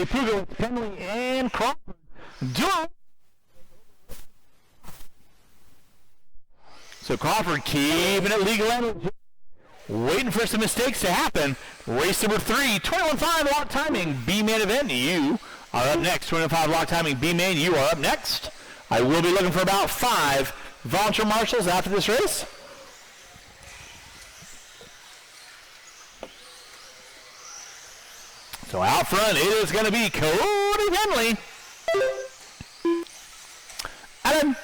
Cody Puga, Penley, and Crawford. Duo. So Crawford keeping it legal, waiting for some mistakes to happen. Race number 3, 21.5 lock timing, B-Man event. You are up next. 21.5 lock timing, B-Man. You are up next. I will be looking for about 5 volunteer marshals after this race. So out front, it is going to be Cody Penley. Adam.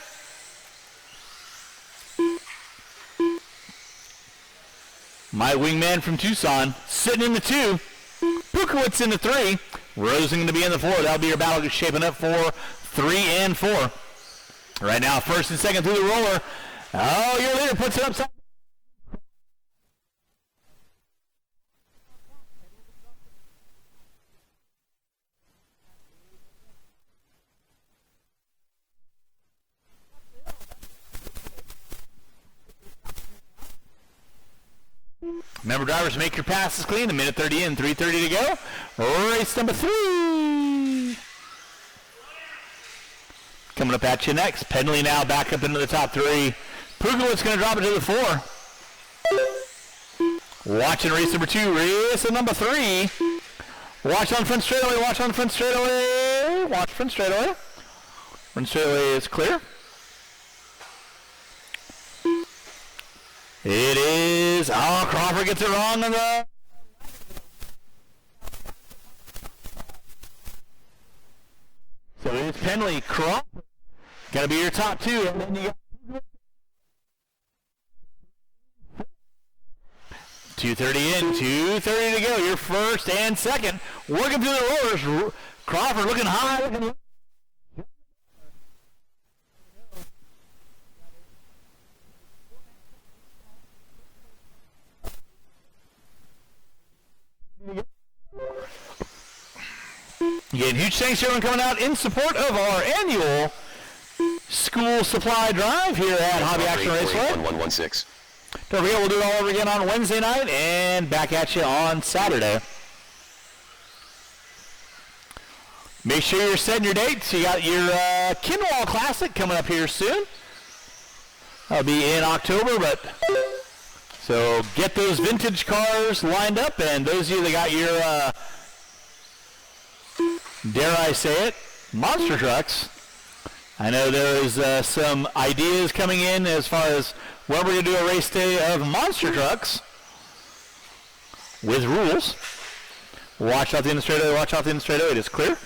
My wingman from Tucson, sitting in the 2. Pukowitz in the 3. Rosen going to be in the 4. That'll be your battle shaping up for 3 and 4. Right now, first and second through the roller. Oh, your leader puts it upside. Remember, drivers, make your passes clean. A minute 30 in, 3:30 to go. Race number 3. Coming up at you next. Penley now back up into the top 3. Pugowitz going to drop it to the 4. Watching race number 2. Race number 3. Watch on front straightaway. Watch on front straightaway. Watch front straightaway. Front straightaway is clear. It is. Oh, Crawford gets it wrong on the. So it's Penley. Crawford. Got to be your top 2. And then you got 2:30 in, 2:30 to go. Your first and second. Working through the rollers. Crawford looking high. Looking. Again, huge thanks to everyone coming out in support of our annual school supply drive here at Hobby Action Raceway. 1116. Don't forget, we'll do it all over again on Wednesday night and back at you on Saturday. Make sure you're setting your dates. You got your Kinwall Classic coming up here soon. That'll be in October, but so get those vintage cars lined up, and those of you that got your dare I say it, monster trucks. I know there's some ideas coming in as far as when we're going to do a race day of monster trucks with rules. Watch out the end straightaway, watch out the end straightaway, it is clear.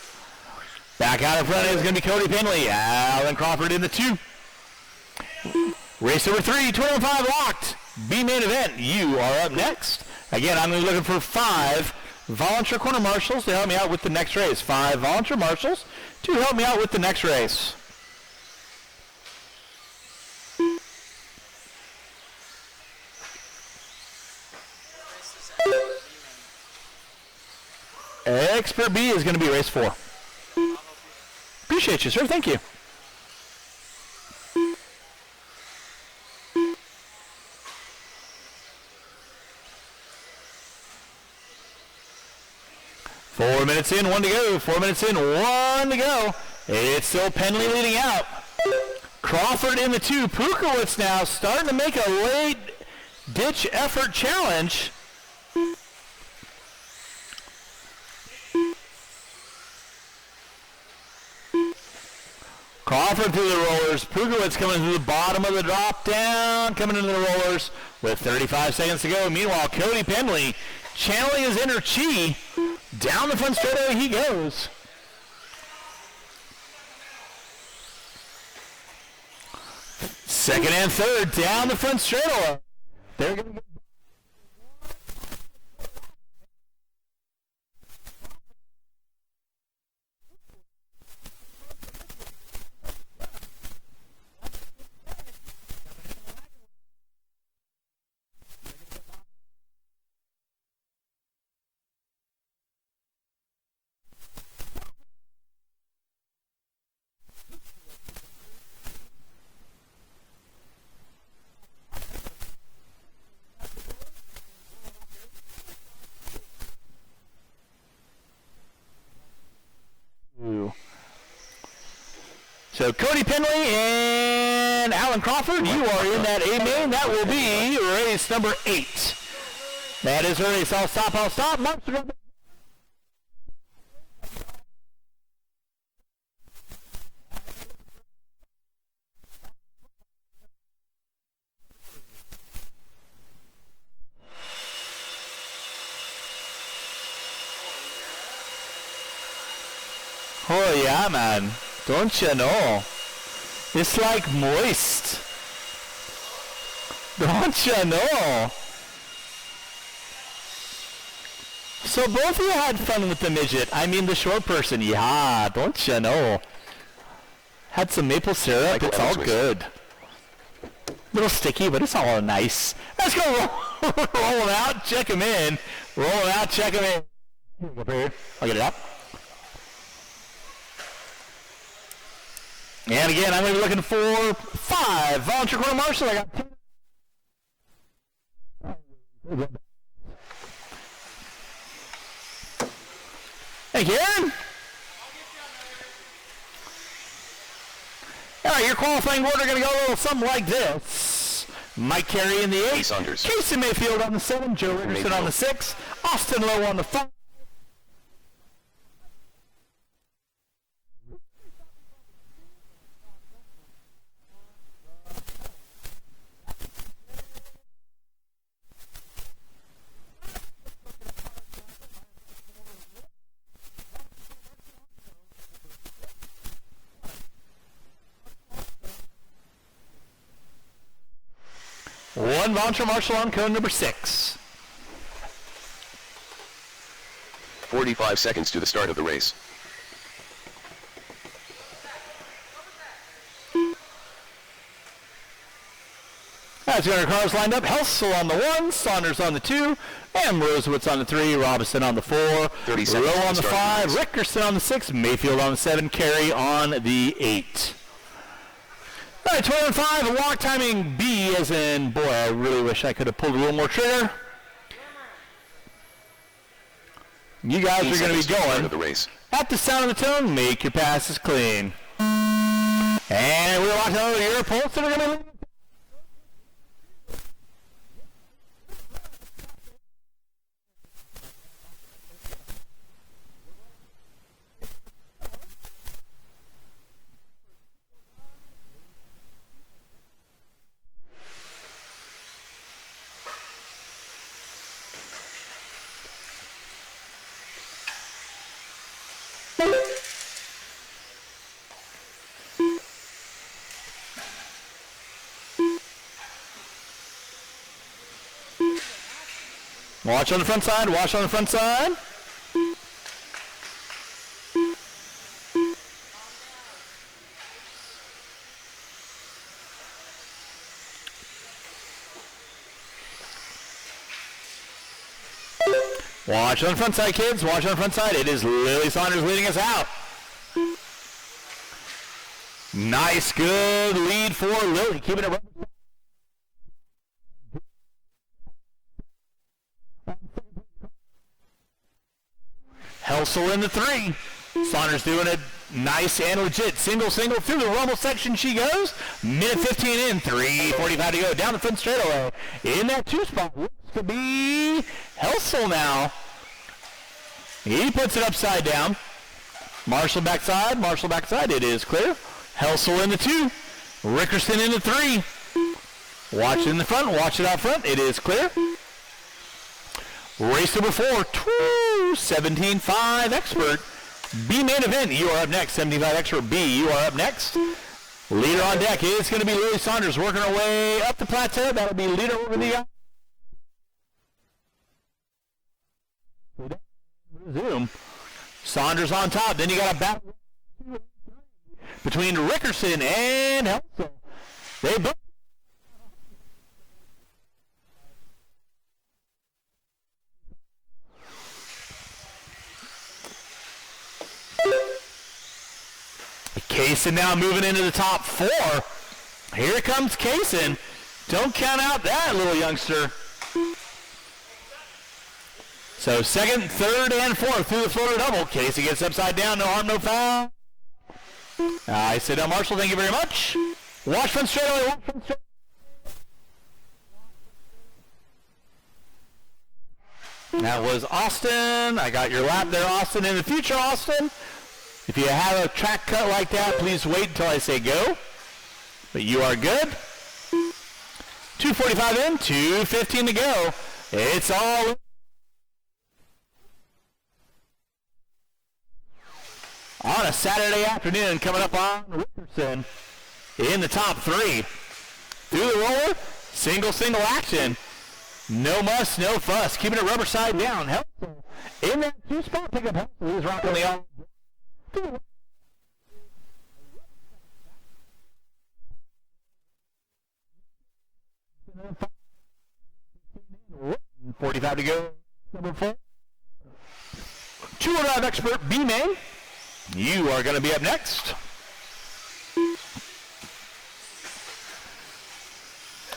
Back out in front is going to be Cody Penley. Alan Crawford in the 2. Race number 3, 21.5 locked. B-main event, you are up next. Again, I'm going to be looking for 5 volunteer corner marshals to help me out with the next race. 5 volunteer marshals to help me out with the next race. Expert B is going to be race 4. Appreciate you, sir. Thank you. Four minutes in, 1 to go. 4 minutes in, 1 to go. It's still Penley leading out. Crawford in the 2. Pukowitz now starting to make a late ditch effort challenge. Crawford through the rollers. Pukowitz coming to the bottom of the drop down, coming into the rollers with 35 seconds to go. Meanwhile, Cody Penley channeling his inner chi. Down the front straightaway he goes. Second and third down the front straightaway. They're going to get So Cody Penley and Alan Crawford, you are in that A main. That will be race number 8. That is her race. I'll stop. Monster. Oh yeah, man. Don't you know? It's like moist. Don't you know? So both of you had fun with the midget. I mean the short person. Yeah, don't you know? Had some maple syrup. It's all good. Little sticky, but it's all nice. Let's go roll him out, check him in. Roll him out, check him in. I'll get it up. And again, I'm going to be looking for 5. Volunteer quarter marshal. I got 2. Thank you, Aaron. All right, your qualifying order going to go a little something like this. Mike Carey in the 8. Casey Mayfield on the 7. Joe Rickerson on the 6. Austin Lowe on the 5. One volunteer marshal on cone number 6. 45 seconds to the start of the race. As our cars lined up, Helsel on the 1, Saunders on the 2, Ambrosewitz on the 3, Robinson on the 4, Rowe on the 5, Rickerson on the 6, Mayfield on the 7, Carey on the 8. All right, 12 and 5, a walk timing B as in, boy, I really wish I could have pulled a little more trigger. You guys are going to be going. At the sound of the tone, make your passes clean. And we're watching over your pulse that are going to watch on the front side, watch on the front side. Watch on the front side, kids. Watch on the front side. It is Lily Saunders leading us out. Nice, good lead for Lily. Keeping it up. Helsel in the 3. Saunders doing it nice and legit. Single through the rumble section she goes. Minute 15 in, 3:45 to go. Down the front straightaway. In that 2 spot looks to be Helsel now. He puts it upside down. Marshall backside. It is clear. Helsel in the 2. Rickerson in the 3. Watch it in the front. Watch it out front. It is clear. Race number 4, 17.5 Expert. B main event, you are up next. 75 Expert B, you are up next. Leader on deck is going to be Lily Saunders working her way up the plateau. That'll be leader over the zoom. Saunders on top. Then you got a battle between Rickerson and Helsel. They both. Kaysen now moving into the top 4. Here comes Kaysen. Don't count out that little youngster. So 2nd, 3rd, and 4th through the floater double. Casey gets upside down. No harm, no foul. I sit down, Marshall. Thank you very much. Watch front straightaway. Watch front straight. That was Austin. I got your lap there, Austin. In the future, Austin, if you have a track cut like that, please wait until I say go. But you are good. 2:45 in, 2:15 to go. It's all on a Saturday afternoon, coming up on Richardson in the top three. Through the roller, single action. No muss, no fuss. Keeping it rubber side down. Helpful. In that two-spot pickup, Helpful is rocking the all. $45 to go. Number 4. Two-wheel drive expert B-Main. You are going to be up next.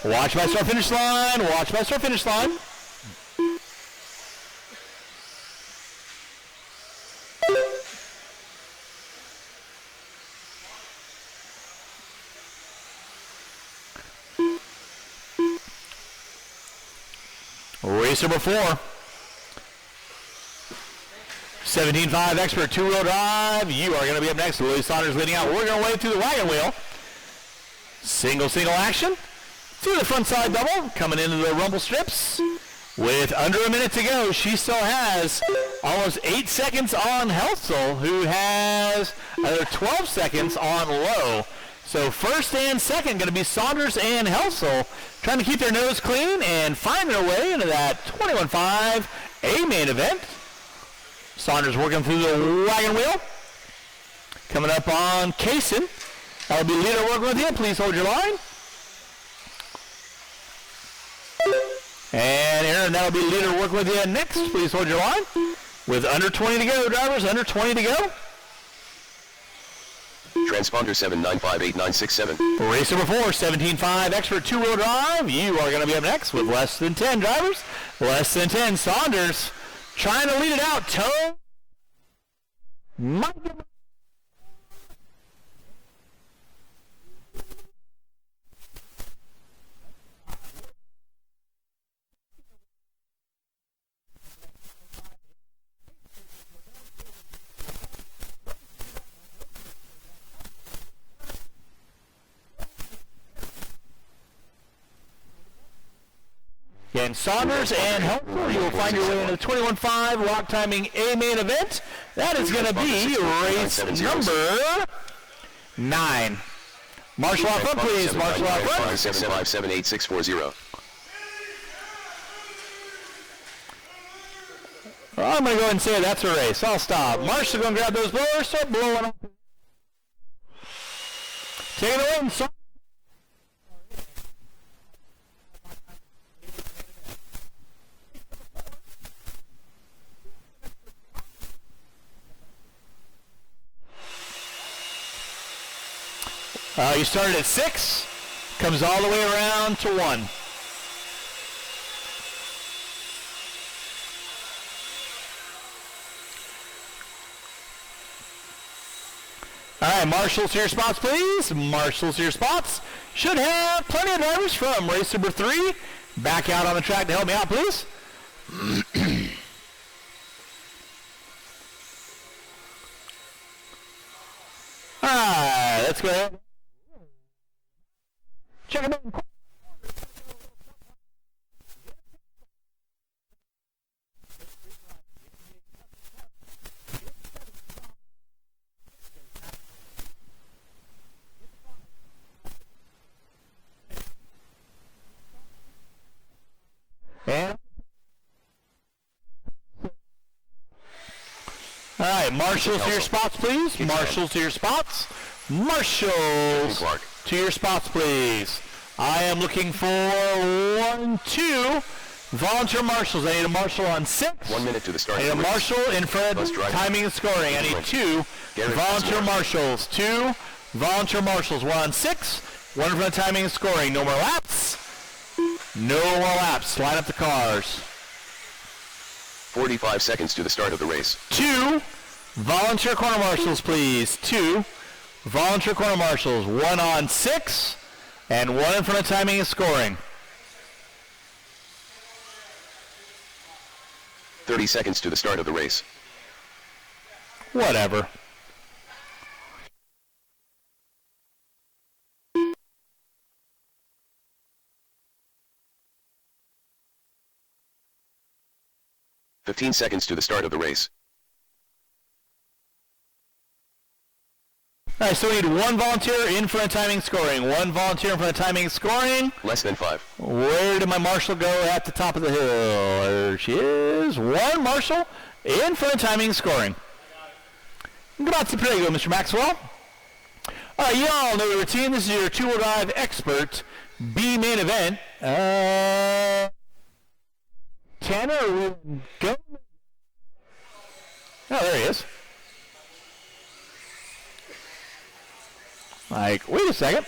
Watch my start finish line. Watch my start finish line. Race number 4. 17.5 expert two-wheel drive. You are going to be up next. Louis Saunders leading out. We're going to wave through the wagon wheel. Single action. Through the front side double. Coming into the rumble strips. With under a minute to go, she still has almost 8 seconds on Helsel, who has 12 seconds on Lowe. So first and second going to be Saunders and Helsel trying to keep their nose clean and find their way into that 21.5 A main event. Saunders working through the wagon wheel. Coming up on Kaysen. That'll be leader working with you. Please hold your line. And Aaron, that'll be leader working with you next. Please hold your line. With under 20 to go, drivers. Under 20 to go. Transponder 7958967. Race number 4, 17.5 expert two-wheel drive. You are going to be up next with less than 10 drivers. Less than 10. Saunders trying to lead it out. Toe. Again, Saunders and Helpful, you will find your way into the 21.5 lock timing A main event. That is going to be race number 9. Marshall out front, please. Marshall out front. 7578640. Well, I'm going to go ahead and say that's a race. I'll stop. Marshall going to grab those blowers, start blowing up. Take it away, Saunders. You started at 6, comes all the way around to 1. All right, marshals to your spots, please. Marshals to your spots. Should have plenty of drivers from race number 3 back out on the track to help me out, please. All right, let's go ahead. Check it out. And all right, marshals to your spots, please. Marshals to your spots. Marshals to your spots, please. I am looking for 1, 2 volunteer marshals. I need a marshal on 6. 1 minute to the start. I need a marshal in front of timing and scoring. I need 2 volunteer marshals. 2 volunteer marshals. 1 on 6. 1 in front of timing and scoring. No more laps. No more laps. Line up the cars. 45 seconds to the start of the race. 2 volunteer corner marshals, please. 2 volunteer corner marshals, 1 on 6, and 1 in front of timing and scoring. 30 seconds to the start of the race. Whatever. "15 seconds to the start of the race. All right, so we need 1 volunteer in front of timing scoring. 1 volunteer in front of timing scoring. Less than 5. Where did my marshal go at the top of the hill? There she is. 1 marshal in front of timing scoring. Grazie prego, Mr. Maxwell. All right, you all know the routine. This is your 2-wheel drive expert B main event. Tanner, will go. Oh, there he is. Like, wait a second.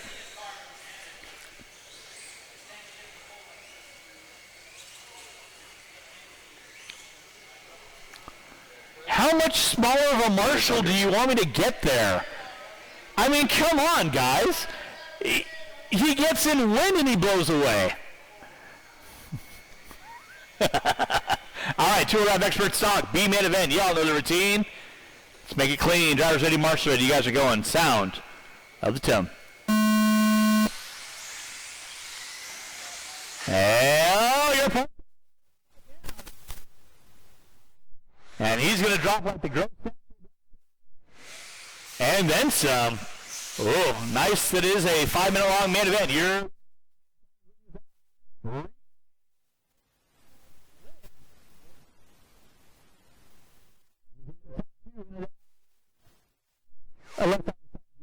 How much smaller of a marshal do you want me to get there? I mean, come on, guys. He gets in wind and he blows away. All right, 2-wheel drive expert stock, B main event. Y'all know the routine. Let's make it clean. Drivers ready, marshals ready. You guys are going. Sound of the tone. And and he's going to drop like the gross. And then some. Oh, nice. That is a 5-minute long main event. You're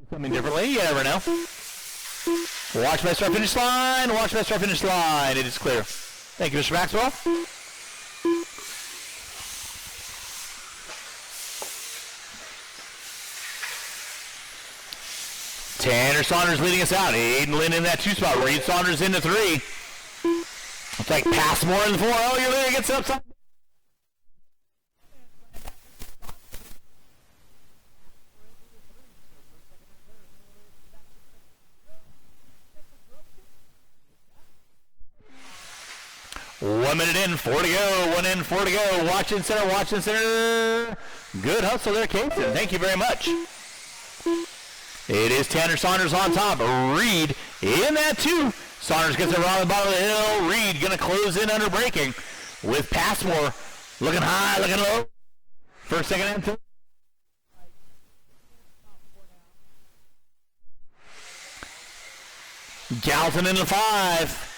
something differently. You never know. Watch my start finish line. Watch my start finish line. It is clear. Thank you, Mr. Maxwell. Tanner Saunders leading us out. Aiden Lynn in that 2 spot. Reed Saunders into 3. Looks like Passmore in the 4. Oh, you're there. Gets upside. One minute in, 4 to go. 1 in, 4 to go. Watch in center, watch in center. Good hustle there, Cason. Thank you very much. It is Tanner Saunders on top. Reed in that 2. Saunders gets it around the bottom of the hill. Reed going to close in under braking with Passmore looking high, looking low. First, second, and 3rd. Gallatin in the 5.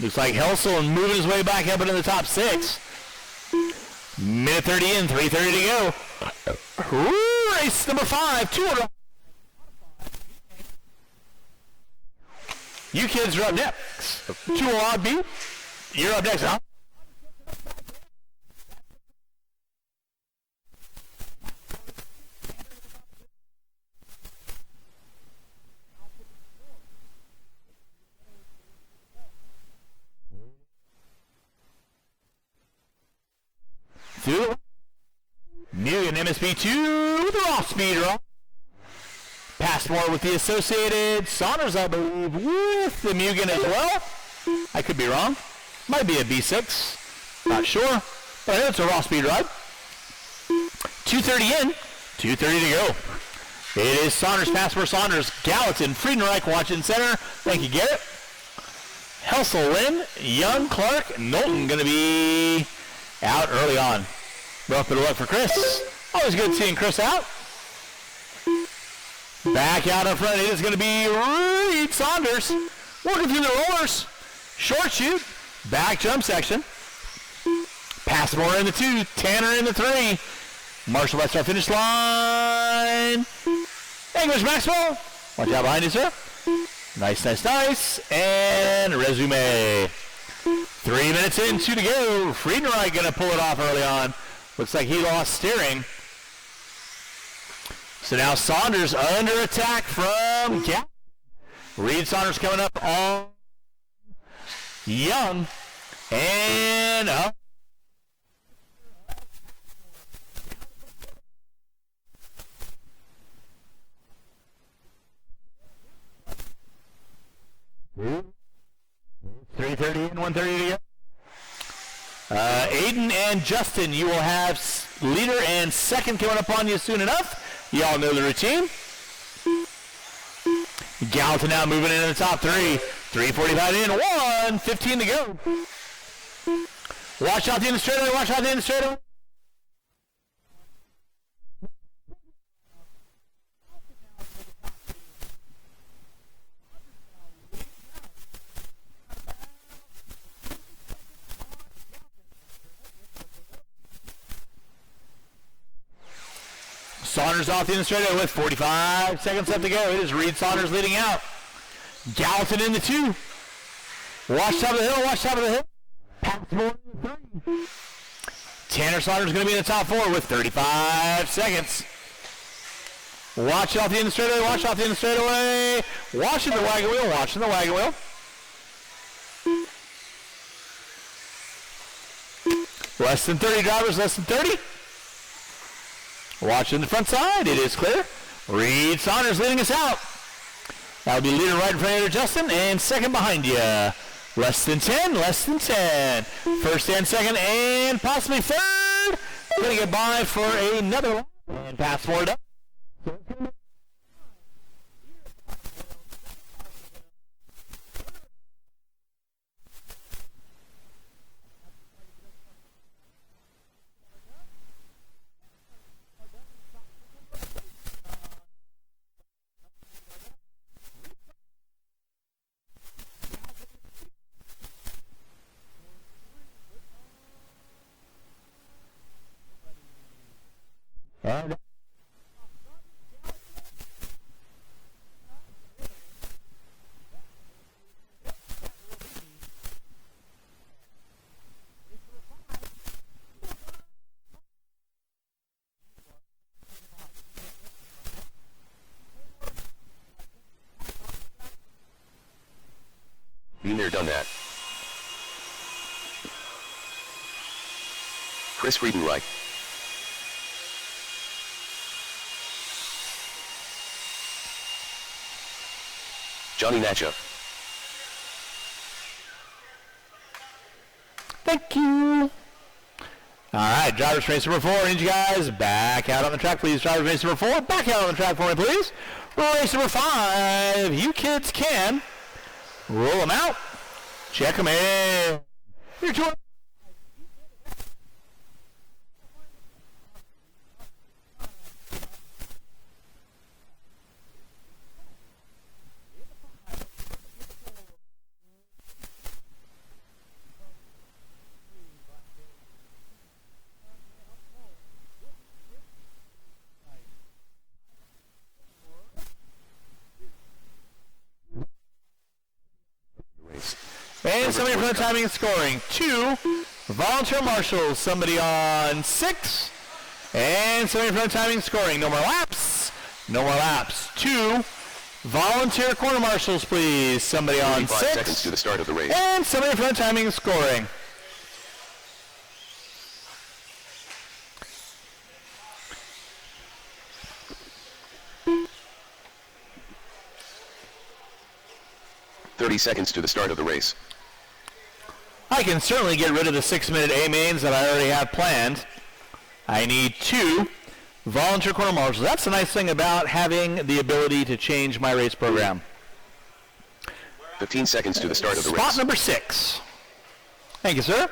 Looks like Helsel moving his way back up into the top 6. Minute 30 in, 3:30 to go. Race number 5, 2. You kids are up next. 2 odd B. You're up next, huh? Mugen MSP2 with the raw speeder. Passmore with the Associated. Saunders, I believe, with the Mugen as well. I could be wrong. Might be a B6. Not sure. But I know it's a raw speed ride. 2:30 in. 2:30 to go. It is Saunders, Passmore, Saunders, Gallatin, Friedenreich, watching center. Thank you, Garrett. Helsel, Lynn, Young, Clark, Knowlton going to be out early on. Rough bit of luck for Chris. Always good seeing Chris out. Back out in front, it is going to be Reed Saunders. Working through the rollers. Short shoot. Back jump section. Passmore in the 2. Tanner in the 3. Marshall at our finish line. English Maxwell. Watch out behind you, sir. Nice, nice, nice. And resume. 3 minutes in, 2 to go. Friedenreich going to pull it off early on. Looks like he lost steering. So now Saunders under attack from Gap. Reed Saunders coming up on Young. And up. 1:30 to go. Aiden and Justin, you will have leader and second coming upon you soon enough. Y'all know the routine. Gallatin now moving into the top three. 3:45 in, 1:15 to go. Watch out the end of the straightaway, watch out the end of the straightaway. Saunders off the end of the straightaway with 45 seconds left to go. It is Reed Saunders leading out. Gallatin in the 2. Watch top of the hill, watch top of the hill. Pass more in the 3. Tanner Saunders going to be in the top 4 with 35 seconds. Watch off the end of the straightaway, watch off the end of the straightaway. Watching the wagon wheel, watching the wagon wheel. Less than 30 drivers, less than 30. Watching the front side, it is clear. Reed Saunders leading us out. That'll be leader right in front of you, Justin, and second behind you. Less than 10, less than 10. First and second, and possibly third. Going to get by for another one. And pass forward up. Been there, done that. Chris Friedenreich. Johnny Natcha. Thank you. All right, drivers race number 4. I need you guys back out on the track, please. Drivers race number 4, back out on the track for me, please. Race number 5. You kids can roll them out. Check them in. Here, 2. And somebody for the timing and scoring. 2 volunteer marshals. Somebody on 6. And somebody for the timing and scoring. No more laps. No more laps. 2 volunteer corner marshals, please. Somebody on 6. 35 seconds to the start of the race. And somebody for the timing and scoring. Seconds to the start of the race. I can certainly get rid of the 6-minute A-mains that I already have planned. I need 2 volunteer corner marshals. That's the nice thing about having the ability to change my race program. 15 seconds to the start of the race. Spot number 6. Thank you, sir.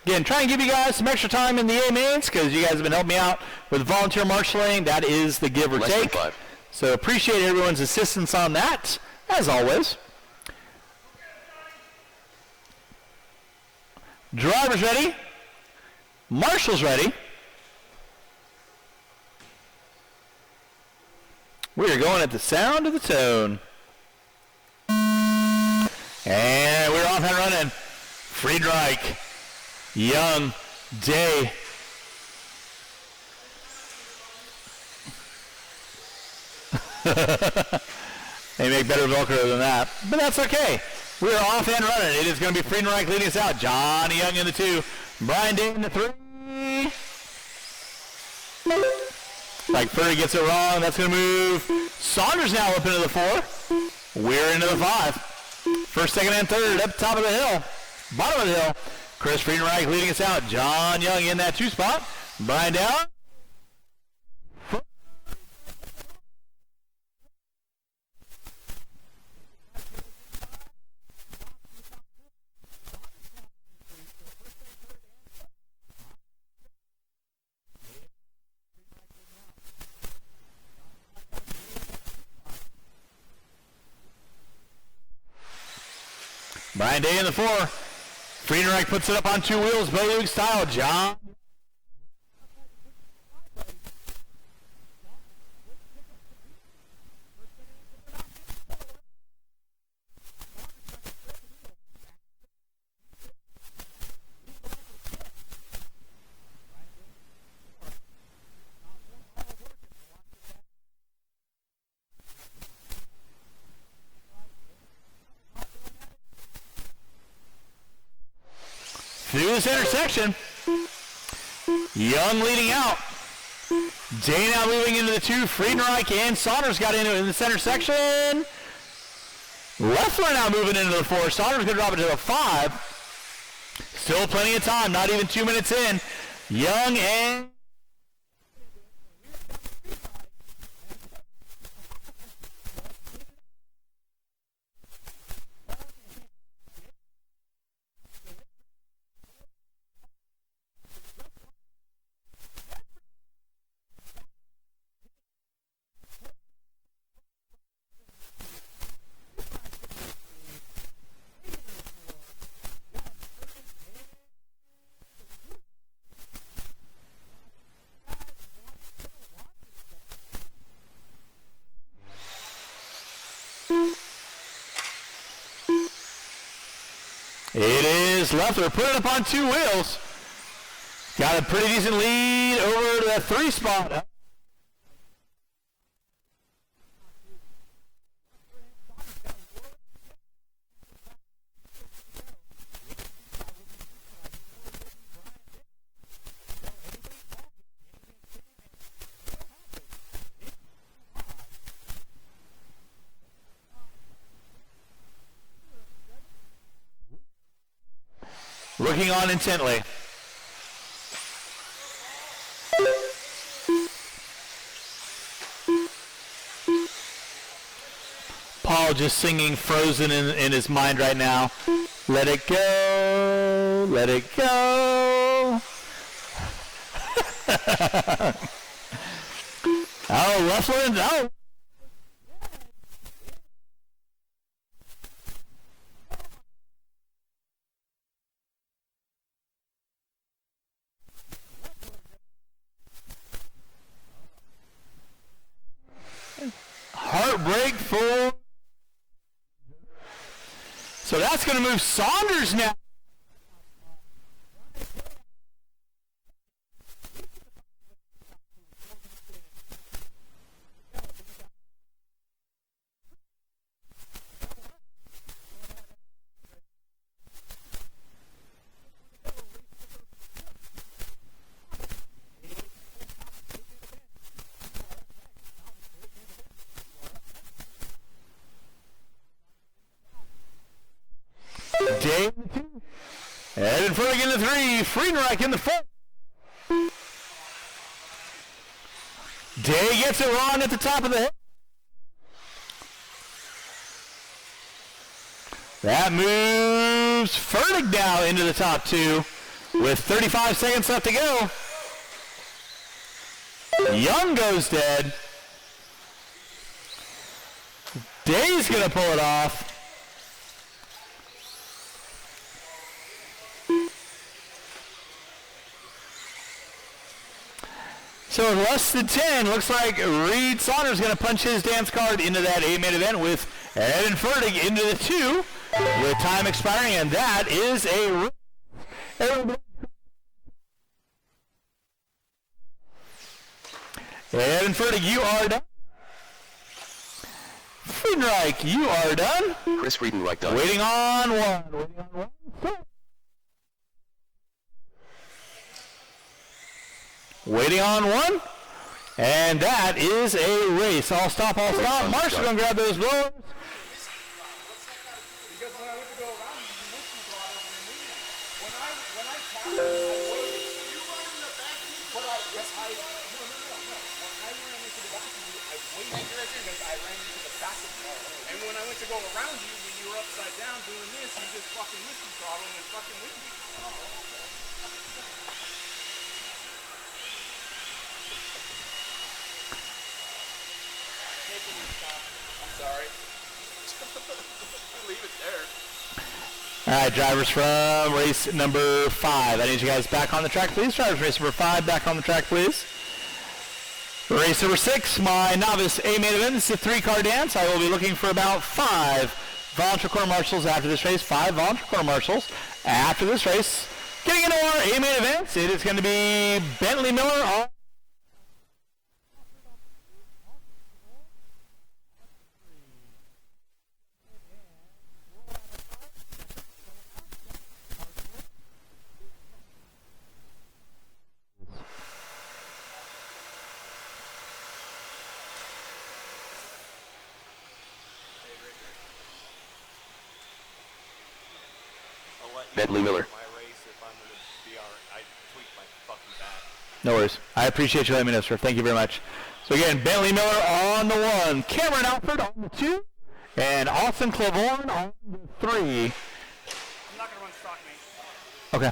Again, try and give you guys some extra time in the A-mains because you guys have been helping me out with volunteer marshaling. That is the give or Less take. than 5. So appreciate everyone's assistance on that, as always. Drivers ready. Marshals ready. We are going at the sound of the tone. And we're off and running. Friedreich, Young, Day. They make better Velcro than that, but that's okay. We're off and running. It is going to be Friedenreich leading us out. Johnny Young in the 2. Brian Day in the 3. Like Furry gets it wrong. That's going to move. Saunders now up into the 4. We're into the 5. First, second, and third up top of the hill. bottom of the hill. Chris Friedenreich leading us out. John Young in that 2 spot. Brian Down. Brian Day in the 4. Friedenreich puts it up on 2 wheels, Bo Luke style. John. Through this intersection, Young leading out. Day now moving into the 2. Friedenreich and Saunders got into it in the center section. Leffler now moving into the 4. Saunders going to drop it to the 5. Still plenty of time, not even 2 minutes in. Young and it is Leffler putting it up on 2 wheels. Got a pretty decent lead over to that 3 spot. Looking on intently. Paul just singing Frozen in his mind right now. Let it go, let it go. Oh, Leffler, oh. Heartbreak for. So that's going to move Saunders now. Day in the 2. Edenford in the 3. Friedenreich in the 4. Day gets it wrong at the top of the hill. That moves Fertig now into the top 2 with 35 seconds left to go. Young goes dead. Day's going to pull it off. So in less than 10, looks like Reed Saunders is going to punch his dance card into that 8-minute event with Eden Fertig into the 2 with time expiring, and that is a... Eden Fertig, you are done. Friedenreich, you are done. Chris Friedenreich done. Waiting on one. Waiting on one. Waiting on one, and that is a race. All stop, all stop. Marshall going to grab those blowers. I ran into the back of the car. And when I went to go around you, when you were upside down doing this, you just fucking whiskey throttled and fucking with me. I'm sorry. Leave it there. All right, drivers from race number 5. I need you guys back on the track, please. Drivers race number 5, back on the track, please. Race number 6, my novice A main event. This is a 3-car dance. I will be looking for about 5 volunteer quarter marshals after this race. 5 volunteer quarter marshals after this race. Getting into our A main events, it is going to be Bentley Miller on Bentley Miller. No worries. I appreciate you letting me know, sir. Thank you very much. So again, Bentley Miller on the 1, Cameron Alford on the 2, and Austin Claiborne on the 3. I'm not going to run stock, mate. Okay.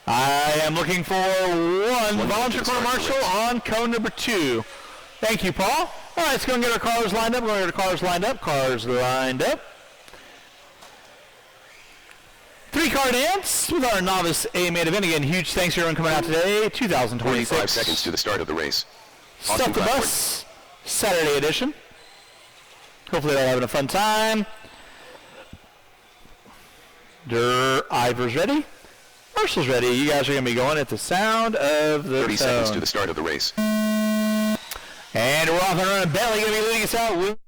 I am looking for 1 volunteer quarter marshal on cone number 2. Thank you, Paul. All right, let's go and get our cars lined up. We're going to get our cars lined up. Cars lined up. 3-car dance with our novice A main event. Again, huge thanks to everyone coming out today. 2026. 45 seconds to the start of the race. Stuff the Bus Saturday edition. Hopefully they're having a fun time. Ivor's ready. Marshall's ready. You guys are going to be going at the sound of the 30 seconds phone. to the start of the race. And we're off and running. Bentley going to be leading us out with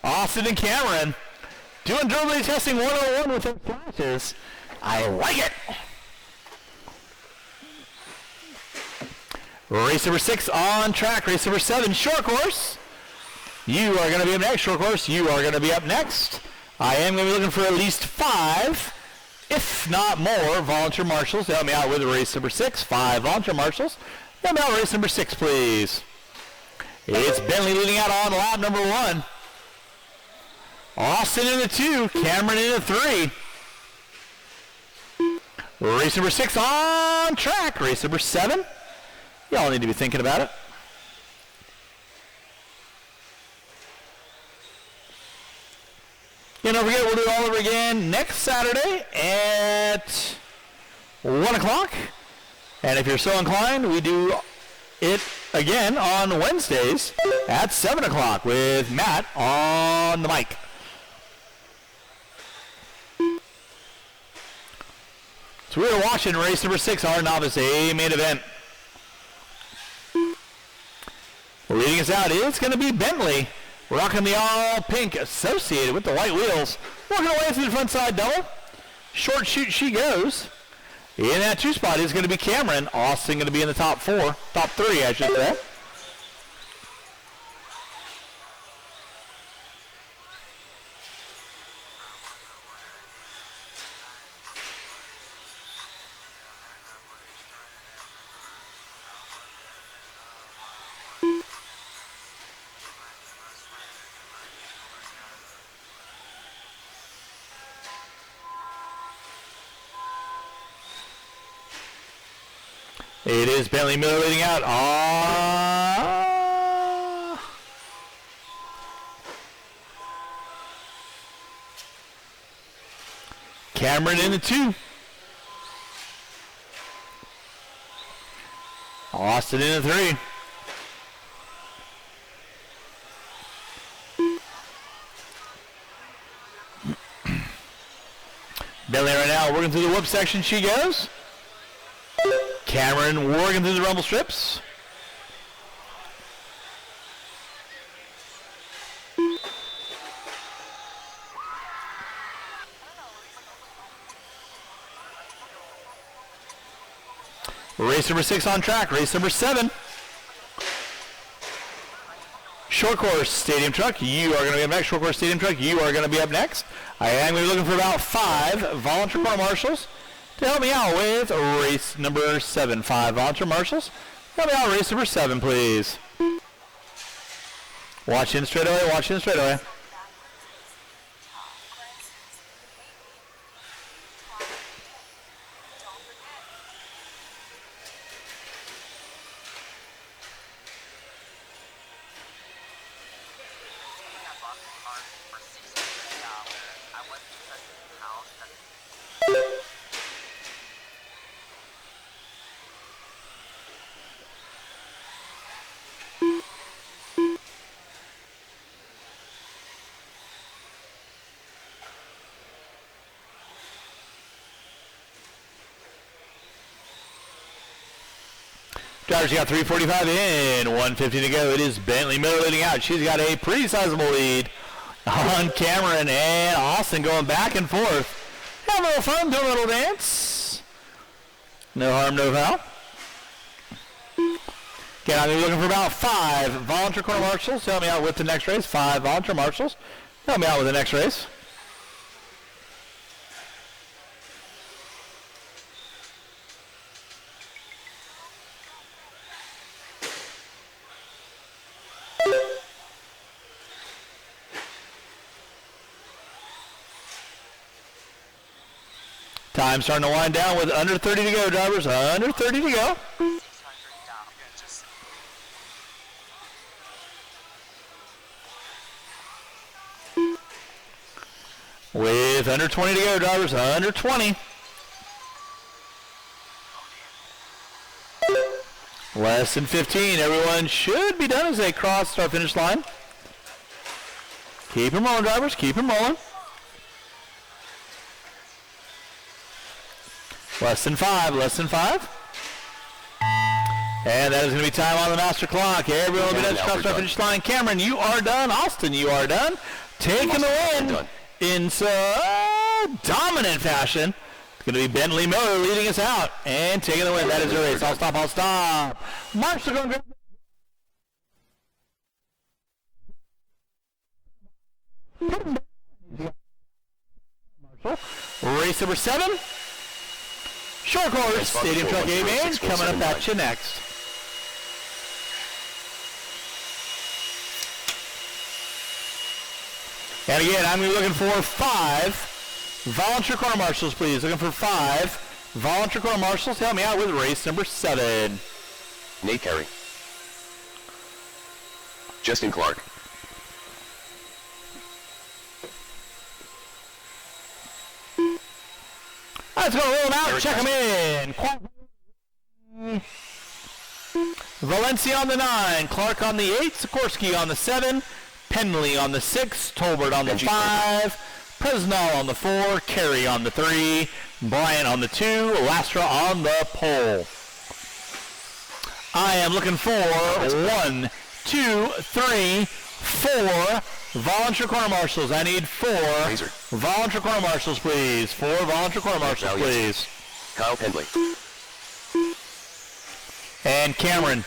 Austin and Cameron. Doing durability testing 101 with their flashes. I like it. Race number 6 on track. Race number 7, short course. You are going to be up next. Short course, you are going to be up next. I am going to be looking for at least 5, if not more, volunteer marshals to help me out with race number 6. 5 volunteer marshals. Help me out with race number 6, please. It's Bentley leading out on lap number 1. Austin in the 2, Cameron in the 3. Race number 6 on track. Race number 7. Y'all need to be thinking about it. And don't forget, we'll do it all over again next Saturday at 1 o'clock. And if you're so inclined, we do it again on Wednesdays at 7 o'clock with Matt on the mic. So we're watching race number 6, our novice A main event. Leading us out is going to be Bentley, rocking the all pink associated with the white wheels. Working away through the front side double. Short shoot she goes. In that 2 spot is going to be Cameron. Austin going to be in the top 3, I should say. It is Bentley Miller leading out. Cameron in the 2. Austin in the 3. Bentley right now working through the whoop section. She goes. Cameron working through the rumble strips. Race number 6 on track. Race number 7. Short course stadium truck. You are going to be up next. Short course stadium truck. You are going to be up next. I am going to be looking for about 5 volunteer car marshals to help me out with race number 7. 5 volunteer marshals Help me out, race number 7, please. Watch in straight away, watch in straight away. Drivers, you got 3:45 in, 1:50 to go. It is Bentley Miller leading out. She's got a pretty sizable lead on Cameron and Austin going back and forth. Have a little fun, do a little dance. No harm, no foul. Again, I'm looking for about 5 volunteer quarter marshals. Help me out with the next race. 5 volunteer marshals. Help me out with the next race. Time starting to wind down with under 30 to go, drivers. Under 30 to go. With under 20 to go, drivers. Under 20. Less than 15. Everyone should be done as they cross our finish line. Keep them rolling, drivers. Keep them rolling. Less than 5. Less than 5. And that is going to be time on the master clock. Everyone will be done to cross our finish line. Cameron, you are done. Austin, you are done. Taking the win in dominant fashion. It's going to be Bentley Miller leading us out and taking the win. That is the race. I'll stop. I'll stop. Marshall going to race number 7. Short course, Stadium Truck A-Main coming up at you next. And again, I'm looking for 5 volunteer quarter marshals, please. Looking for 5 volunteer quarter marshals. Help me out with race number 7. Nate Carey. Justin Clark. Let's go roll them out. Eric Check them in. Valencia on the 9. Clark on the 8. Sikorsky on the 7. Penley on the 6. Tolbert on the 5. Presnell on the 4. Carey on the 3. Bryant on the 2. Lastra on the pole. I am looking for 1, 2, 3, 4 volunteer corner marshals. I need 4 volunteer corner marshals, please. 4 volunteer corner marshals, please. Kyle Pendley. And Cameron,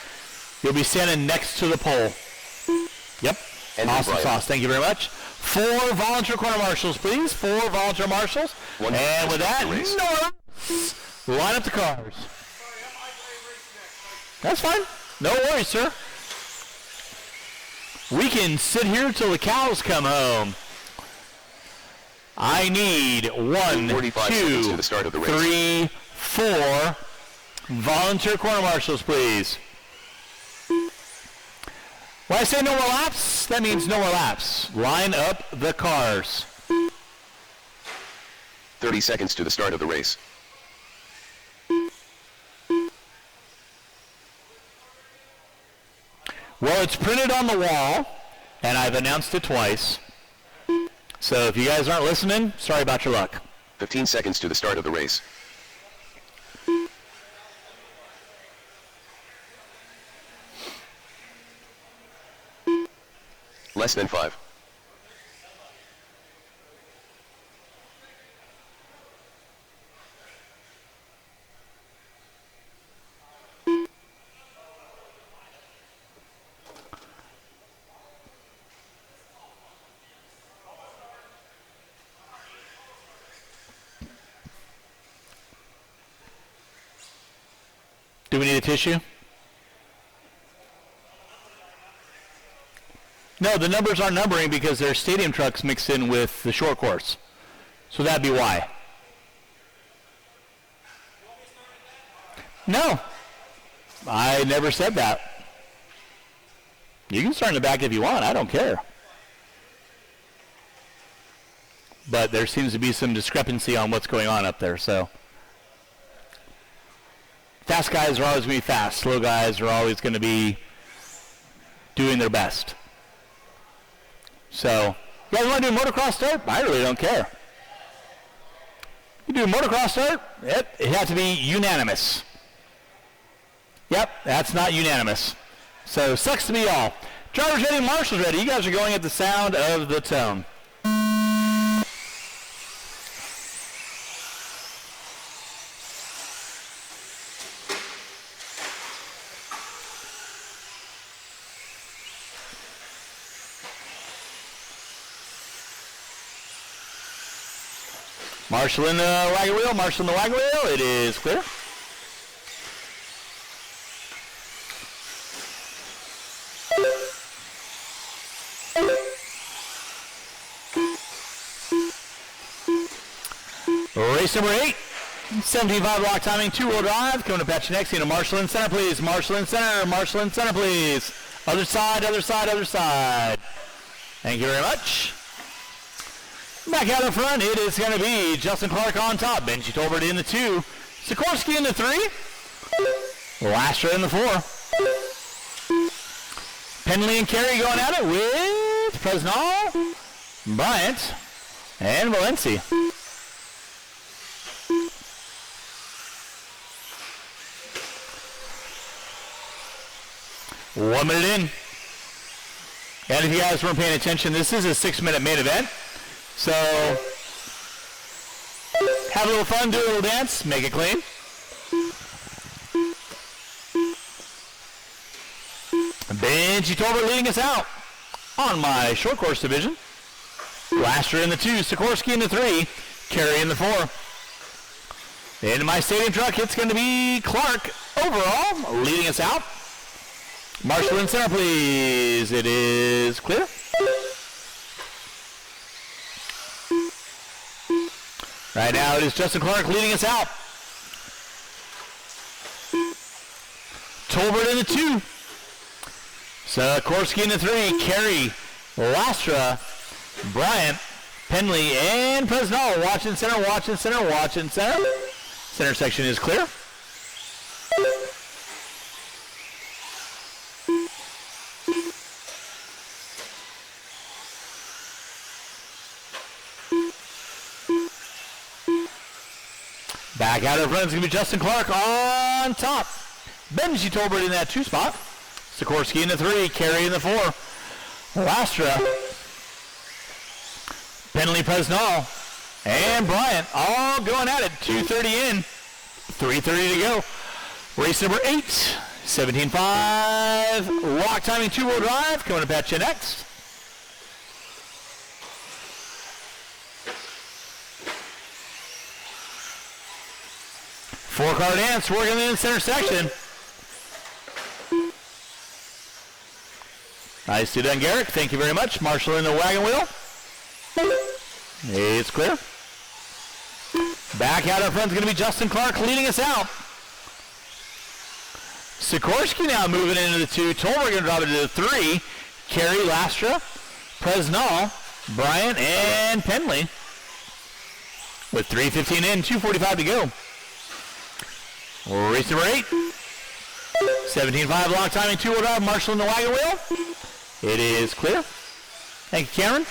you'll be standing next to the pole. Yep. Awesome sauce. Thank you very much. 4 volunteer corner marshals, please. 4 volunteer marshals. And with that, no, line up the cars. That's fine. No worries, sir. We can sit here till the cows come home. I need 1, 2, 3, 4 volunteer corner marshals, please. When I say no more laps, that means no more laps. Line up the cars. 30 seconds to the start of the race. Well, it's printed on the wall, and I've announced it twice. So if you guys aren't listening, sorry about your luck. 15 seconds to the start of the race. Less than 5. Do we need a tissue? No, the numbers aren't numbering because there's stadium trucks mixed in with the short course. So that'd be why. No. I never said that. You can start in the back if you want. I don't care. But there seems to be some discrepancy on what's going on up there, so. Fast guys are always going to be fast. Slow guys are always going to be doing their best. So, you guys want to do motocross start? I really don't care. You do motocross start? It has to be unanimous. Yep, that's not unanimous. So, sucks to be y'all. Drivers ready, marshals ready. You guys are going at the sound of the tone. Marshal in the wagon wheel, marshal in the wagon wheel. It is clear. Race number 8, 17.5 block timing, 2-wheel drive. Coming to patch next. Into Marshal in center, please. Marshal in center, Marshal in center, please. Other side, other side, other side. Thank you very much. Back out in front, it is going to be Justin Clark on top. Benji Tolbert in the 2. Sikorsky in the 3. Lastra in the 4. Penley and Carey going at it with Presnall, Bryant, and Valencia. One minute in. And if you guys weren't paying attention, this is a 6-minute main event. So, have a little fun, do a little dance, make it clean. Benji Tolbert leading us out on my short course division. Lastra in the 2, Sikorsky in the 3, Carey in the 4. Into my stadium truck, it's going to be Clark overall leading us out. Marshal in center, please. It is clear. Right now it is Justin Clark leading us out. Tolbert in the 2. Sikorsky in the 3. Carey, Lastra, Bryant, Penley, and Presnall. Watch in center, watch in center, watch in center. Center section is clear. Back out in front, it's going to be Justin Clark on top. Benji Tolbert in that 2 spot. Sikorsky in the 3, Carey in the 4. Lastra, Penley, Presnall, and Bryant all going at it. 2:30 in, 3:30 to go. Race number 8, 17.5. Lock timing 2-wheel drive. Coming to patch you next. Four-car dance working in the center section. Nicely done, Garrick. Thank you very much. Marshal in the wagon wheel. It's clear. Back out up front is going to be Justin Clark leading us out. Sikorsky now moving into the 2. Tolbert going to drop it to the 3. Carey, Lastra, Presnall, Bryant, and Penley. With 3:15 in, 2:45 to go. Race number 8. 17.5 lock timing, 2-wheel drive, Marshal in the wagon wheel. It is clear. Thank you, Cameron.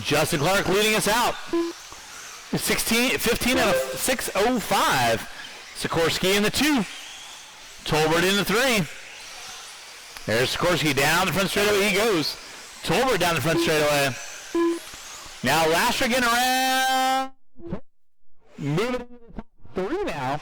Justin Clark leading us out. 15 out of 6:05. Sikorsky in the 2. Tolbert in the 3. There's Sikorsky down the front straightaway. He goes. Tolbert down the front straightaway. Now Lasher getting around. Moving into the top 3 now.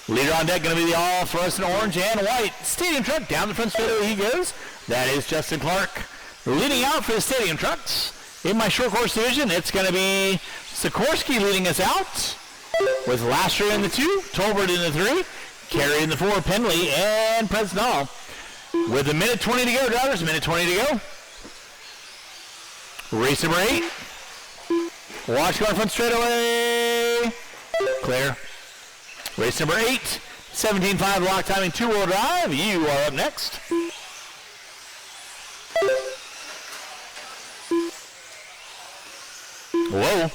Leader on deck going to be the all fluorescent orange and white Stadium Truck. Down the front straightaway he goes. That is Justin Clark leading out for the Stadium Trucks. In my short course division, it's going to be Sikorsky leading us out with Lasher in the 2, Tolbert in the 3, Carey in the 4, Penley, and Presnall. With a minute 20 to go, drivers, a minute 20 to go. Race number 8. Watch going front straightaway. Clear. Race number 8. 17.5 lock timing 2-wheel drive. You are up next. Whoa.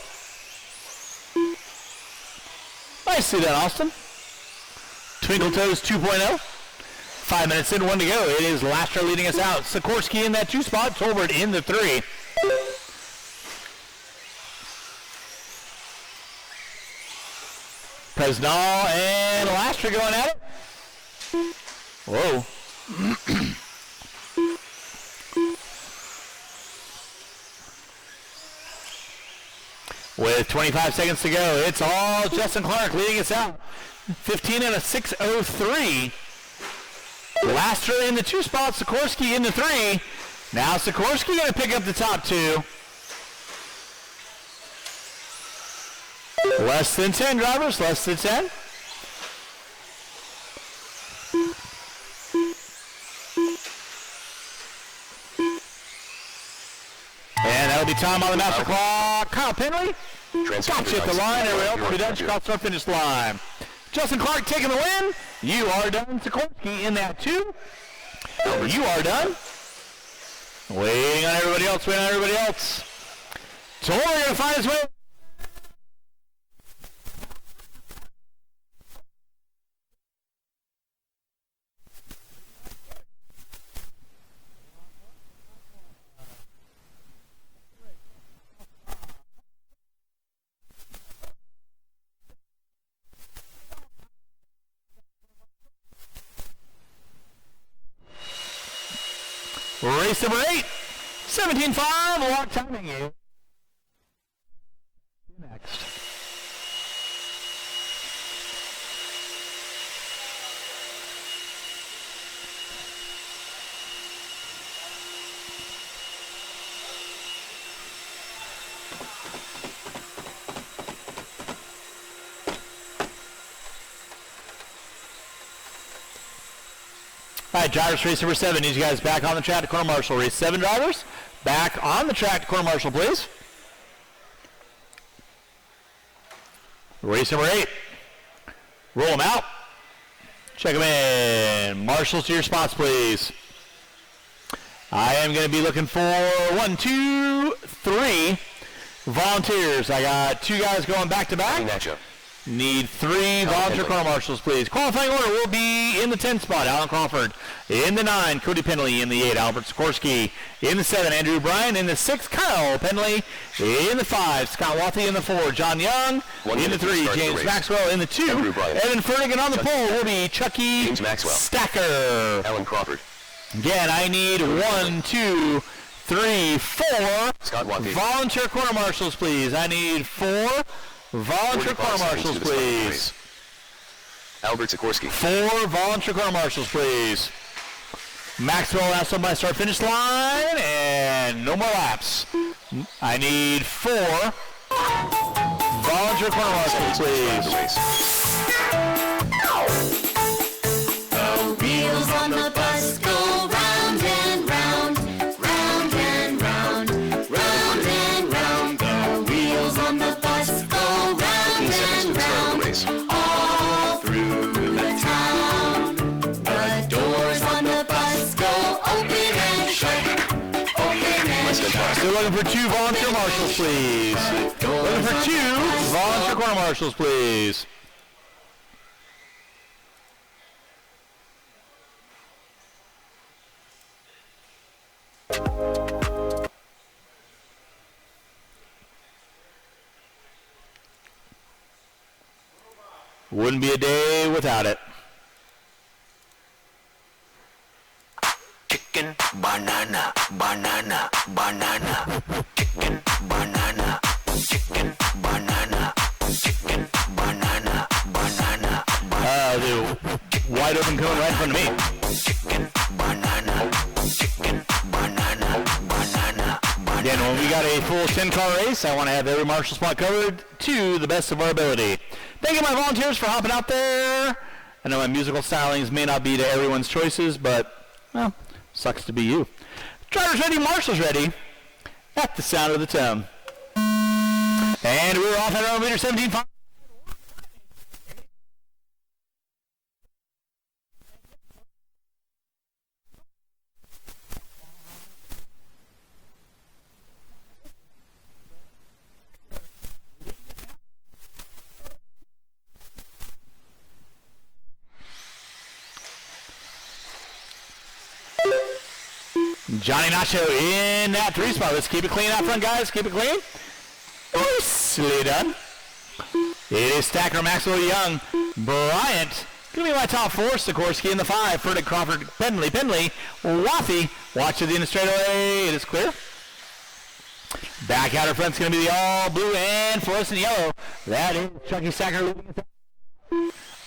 Nicely done, Austin. Twinkle Toes 2.0. 5 minutes in, 1 to go. It is Lasher leading us out. Sikorsky in that 2 spot. Tolbert in the 3. Presnall and Lasher going at it. Whoa. With 25 seconds to go, it's all Justin Clark leading us out. 15 and a 6:03. Lasher in the 2 spot, Sikorsky in the 3. Now Sikorsky going to pick up the top 2. Less than 10, drivers, less than 10. And that'll be time on the master clock. Kyle Penley. Gotcha at the line. Everybody else cross our finish line. Justin Clark taking the win. You are done. Sikorsky in that 2. You are done. Waiting on everybody else. Waiting on everybody else. Totally going to find his way. Race number 8, 17.5, walk timing is next. All right, drivers, race number 7. Need you guys back on the track to corner marshal. Race 7, drivers. Back on the track to corner marshal, please. Race number 8. Roll them out. Check them in. Marshals to your spots, please. I am going to be looking for 1, 2, 3 volunteers. I got 2 guys going back to back. Need 3 volunteer corner marshals, please. Qualifying order will be in the 10 spot, Alan Crawford. In the 9, Cody Penley. In the 8, Albert Sikorsky. In the 7, Andrew Bryan. In the 6, Kyle Penley. In the 5, Scott Wathy. In the 4, John Young. In the 3, James Maxwell. In the 2, Evan Fernigan. On the pole will be Chucky Stacker. Alan Crawford. Again, I need 1, 2, 3, 4 volunteer corner marshals, please. I need 4 volunteer corner marshals, please. Albert Sikorsky. 4 volunteer corner marshals, please. Maxwell last on my start finish line, and no more laps. I need 4 volunteer corner marshals, please. The wheels on the bus go round and round, round and round, round and round. The wheels on the bus go round and round, all through the town. The doors on the bus go open and shut, open and shut. Still looking for 2 volunteer marshals, please. Looking for 2 volunteer corner marshals, please. Wouldn't be a day without it. chicken, banana, banana, banana, chicken, banana, chicken, banana, chicken, banana, banana, The wide open cone right in front of me. chicken, banana, chicken, banana, banana, banana. Again, when we got a full 10-car race, I want to have every marshal spot covered to the best of our ability. Thank you, my volunteers, for hopping out there. I know my musical stylings may not be to everyone's choices, but, well, sucks to be you. Drivers ready, marshals ready, at the sound of the tone. And we're off at our meter 17.5. Johnny Nacho in that 3 spot. Let's keep it clean out front, guys. Keep it clean. Nicely done. It is Stacker, Maxwell Young, Bryant. Gonna be my top 4. Sikorsky in the 5. Furtick, Crawford, Penley, Wathy. Watch to the end of straightaway. It is clear. Back outer front's gonna be the all blue and fluorescent yellow. That is Chucky Stacker leading us out.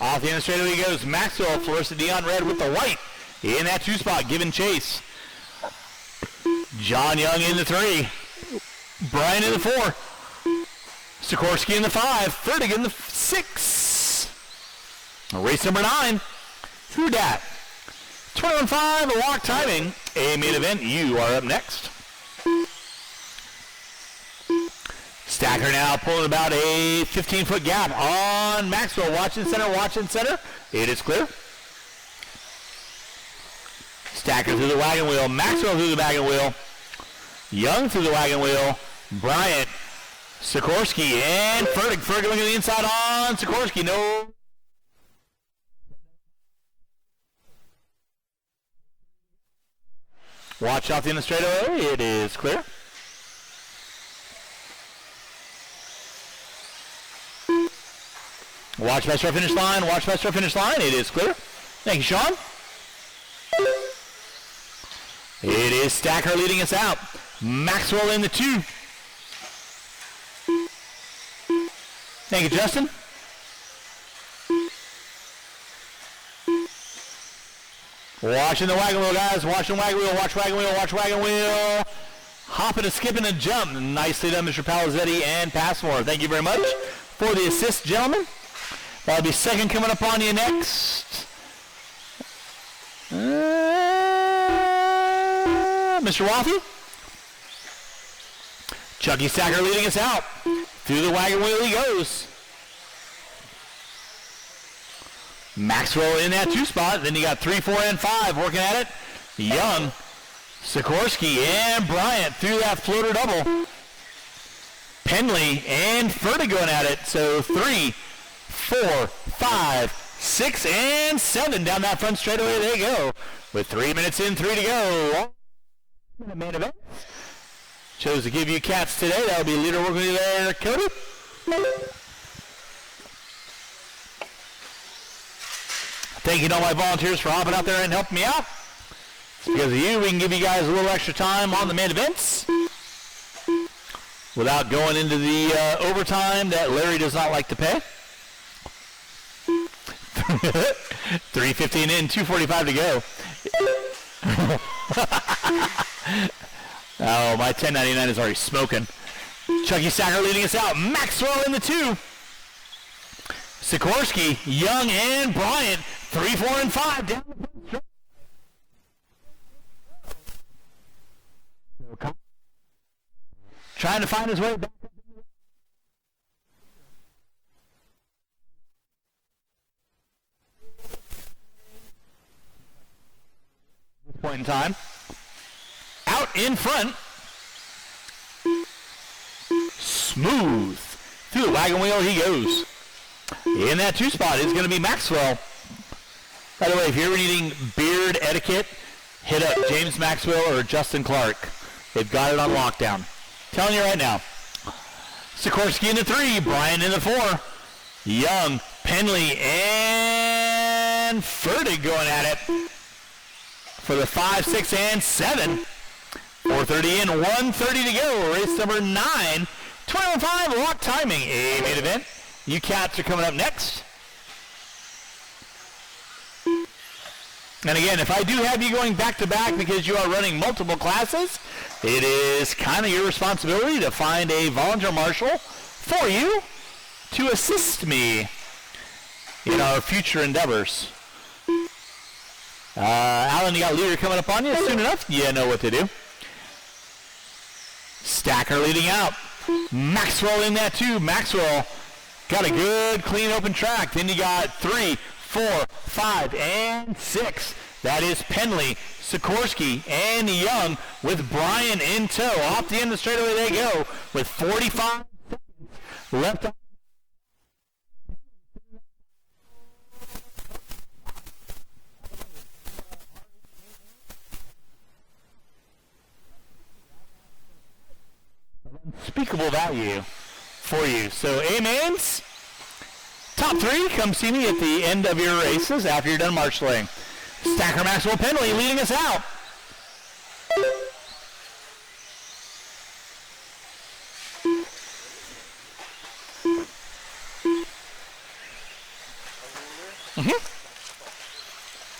Off the end of straightaway goes Maxwell, fluorescent neon red with the white in that 2 spot, giving chase. John Young in the 3. Brian in the 4. Sikorsky in the 5. Furtick in the 6. Race number 9. Through that. 21.5, a walk timing. A main event. You are up next. Stacker now pulling about a 15-foot gap on Maxwell. Watch in center. It is clear. Stacker through the wagon wheel. Maxwell through the wagon wheel. Young through the wagon wheel. Bryant. Sikorsky and Furtick. Furtick looking at the inside on Sikorsky. No. Watch off the end of the straightaway. It is clear. Watch past our finish line. It is clear. Thank you, Sean. It is Stacker leading us out. Maxwell in the 2. Thank you, Justin. Watching the wagon wheel, guys. Watching wagon wheel. Watch wagon wheel. Hopping and skipping and jump. Nicely done, Mr. Palazetti and Passmore. Thank you very much for the assist, gentlemen. That'll be second coming up on you next. Mr. Wathy. Chucky Stacker leading us out. Through the wagon wheel he goes. Maxwell in that 2 spot. Then you got 3, 4, and 5 working at it. Young, Sikorsky, and Bryant through that floater double. Penley and Furtick going at it. So 3, 4, 5, 6, and 7 down that front straightaway they go. With 3 minutes in, 3 to go. The main event. Chose to give you cats today. That'll be leader working with you there, Cody. Thank you to all my volunteers for hopping out there and helping me out. It's because of you, we can give you guys a little extra time on the main events without going into the overtime that Larry does not like to pay. 3:15 in, 2:45 to go. Oh, my 1099 is already smoking. Chucky Stacker leading us out. Maxwell in the 2. Sikorsky, Young, and Bryant. 3, 4, and 5 down the front. Trying to find his way back. This point in time. Out in front. Smooth. Through the wagon wheel he goes. In that 2 spot is going to be Maxwell. By the way, if you're ever needing beard etiquette, hit up James Maxwell or Justin Clark. They've got it on lockdown. Telling you right now. Sikorsky in the 3, Brian in the 4. Young, Penley, and Furtick going at it. for the 5, 6, and 7. 4:30 in, 1:30 to go. Race number 9. 21.5 lock timing. A main event. You cats are coming up next. And again, if I do have you going back-to-back because you are running multiple classes, it is kind of your responsibility to find a volunteer marshal for you to assist me in our future endeavors. Alan, you got leader coming up on you soon enough. You know what to do. Stacker leading out. Maxwell in that too. Maxwell got a good, clean, open track. Then you got 3, 4, 5, and 6. That is Penley, Sikorsky, and Young with Bryan in tow. Off the end of the straightaway they go with 45 seconds left on. Unspeakable value for you. So, A-Mains, top 3, come see me at the end of your races after you're done marshaling. Stacker Maxwell Penley leading us out.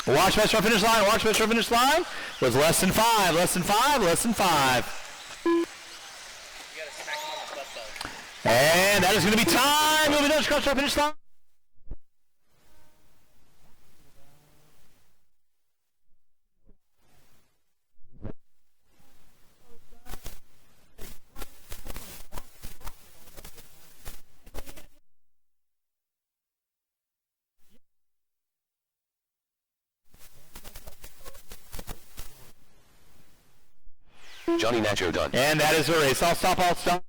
Watch Metro finish line. Watch Metro finish line was less than 5. Less than 5. Less than 5. And that is going to be time. Moving down across our finish line. Johnny Nacho done. And that is the race. I'll stop. I'll stop.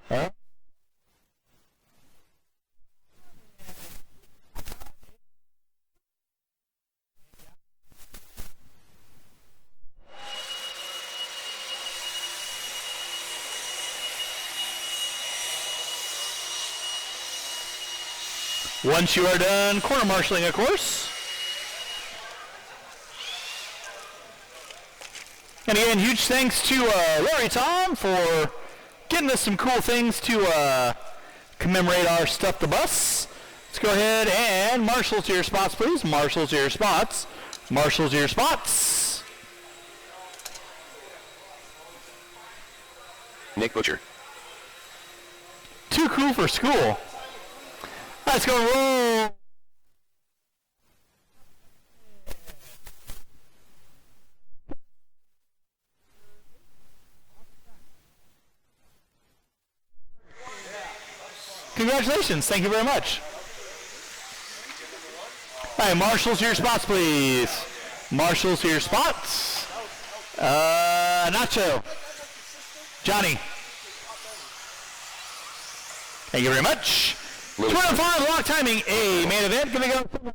Huh? Once you are done corner marshaling, of course. And again, huge thanks to Larry Tom for getting us some cool things to commemorate our Stuff the Bus. Let's go ahead and marshal to your spots, please. Marshal to your spots. Marshal to your spots. Nick Butcher. Too cool for school. Let's go roll. Congratulations. Thank you very much. All right, marshals to your spots, please. Marshals to your spots. Nacho. Johnny. Thank you very much. 25 lock timing, a main event. Gonna go.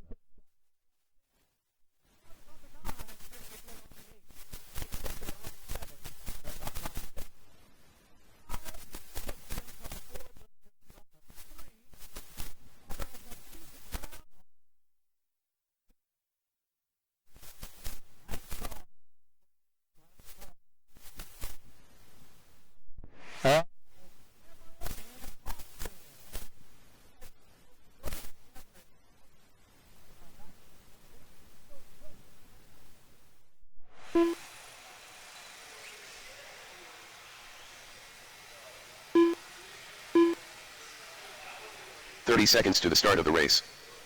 Seconds to the start of the race.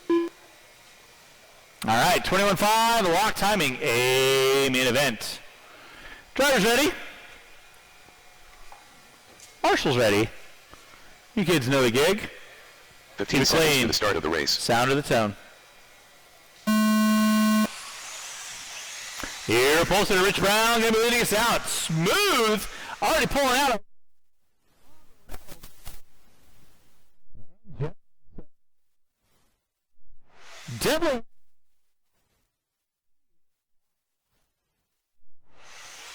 All right, 21.5, lock timing, a main event. Drivers ready? Marshals ready? You kids know the gig. 15 seconds to the start of the race. Sound of the tone. Here, Polson and Rich Brown going to be leading us out. Smooth, already pulling out. Devlin.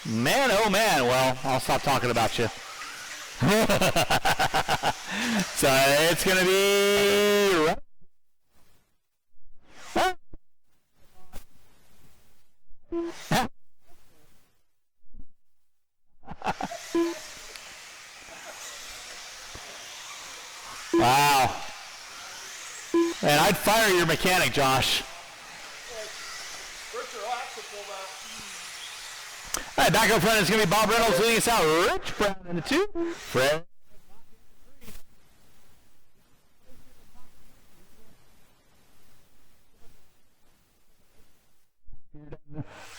Man, oh man. Well, I'll stop talking about you. So it's going to be... Wow. Man, I'd fire your mechanic, Josh. Richard, I'll have to pull that. All right, back up front, it's going to be Bob Reynolds leading us out. Rich Brown in the 2. Fred.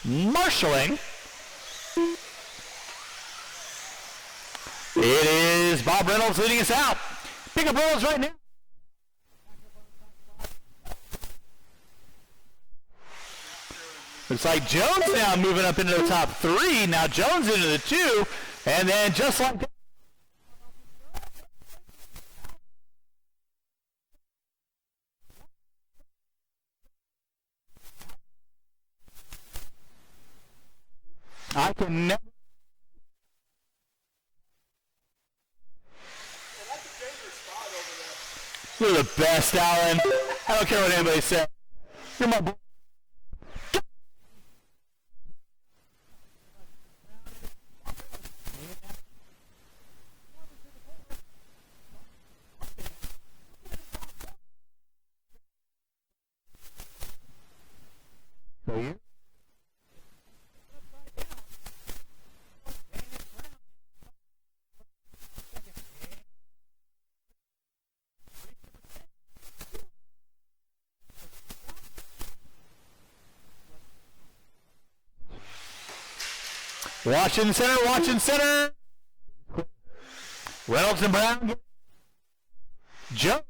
Marshalling. It is Bob Reynolds leading us out. Pick up Reynolds right now. Looks like Jones now moving up into the top 3. Now Jones into the 2. And then just like that. I can never. You're the best, Alan. I don't care what anybody says. You're my boy. Watching center, watching center. Reynolds and Brown. Jones.